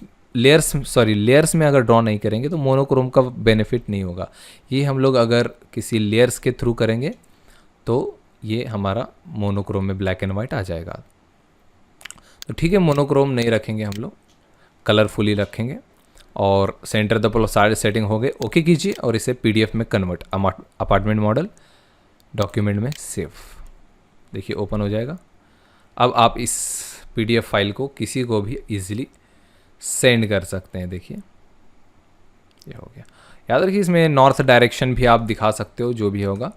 में अगर ड्रॉ नहीं करेंगे तो मोनोक्रोम का बेनिफिट नहीं होगा। ये हम लोग अगर किसी लेयर्स के थ्रू करेंगे तो ये हमारा मोनोक्रोम में ब्लैक एंड वाइट आ जाएगा। तो ठीक है, मोनोक्रोम नहीं रखेंगे हम लोग, कलरफुली रखेंगे। और सेंटर द सारे सेटिंग हो गए, ओके कीजिए और इसे पीडीएफ में कन्वर्ट, अपार्टमेंट मॉडल डॉक्यूमेंट में सेव, देखिए ओपन हो जाएगा। अब आप इस पीडीएफ फाइल को किसी को भी इजीली सेंड कर सकते हैं। देखिए ये हो गया। याद रखिए इसमें नॉर्थ डायरेक्शन भी आप दिखा सकते हो, जो भी होगा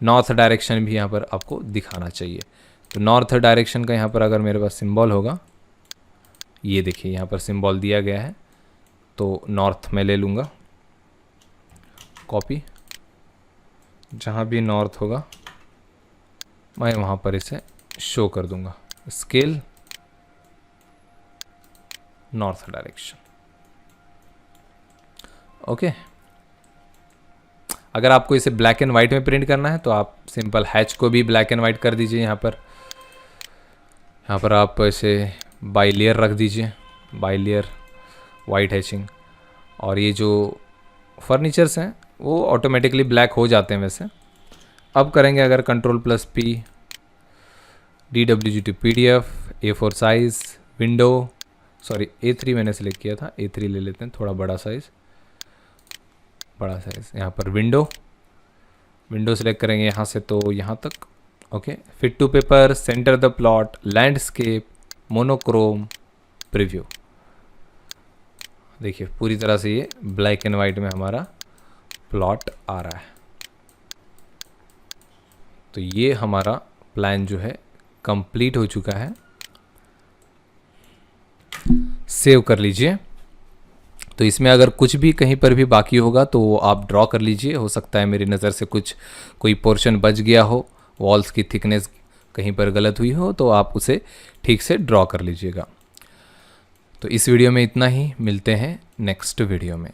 नॉर्थ डायरेक्शन भी यहाँ पर आपको दिखाना चाहिए। तो नॉर्थ डायरेक्शन का यहाँ पर अगर मेरे पास सिंबल होगा, ये देखिए यहाँ पर सिंबल दिया गया है तो नॉर्थ में ले लूँगा, कॉपी, जहाँ भी नॉर्थ होगा मैं वहाँ पर इसे शो कर दूँगा, स्केल नॉर्थ डायरेक्शन, ओके। अगर आपको इसे ब्लैक एंड वाइट में प्रिंट करना है तो आप सिंपल हैच को भी ब्लैक एंड वाइट कर दीजिए। यहाँ पर आप इसे बाई लेयर रख दीजिए, बाई लेयर वाइट हैचिंग। और ये जो फर्नीचर्स हैं वो ऑटोमेटिकली ब्लैक हो जाते हैं वैसे। अब करेंगे अगर Ctrl+P, DWG to PDF, A4 size, window, sorry A3 मैंने सेलेक्ट किया था, A3 ले लेते हैं, थोड़ा बड़ा साइज़। यहाँ पर विंडो सेलेक्ट करेंगे यहाँ से तो यहाँ तक। Okay, fit to paper, centre the plot, landscape, monochrome, preview. देखिए पूरी तरह से ये ब्लैक एंड वाइट में हमारा प्लॉट आ रहा है। तो ये हमारा प्लान जो है कंप्लीट हो चुका है। सेव कर लीजिए। तो इसमें अगर कुछ भी कहीं पर भी बाकी होगा तो आप ड्रॉ कर लीजिए। हो सकता है मेरी नज़र से कोई पोर्शन बच गया हो, वॉल्स की थिकनेस कहीं पर गलत हुई हो, तो आप उसे ठीक से ड्रॉ कर लीजिएगा। तो इस वीडियो में इतना ही, मिलते हैं नेक्स्ट वीडियो में।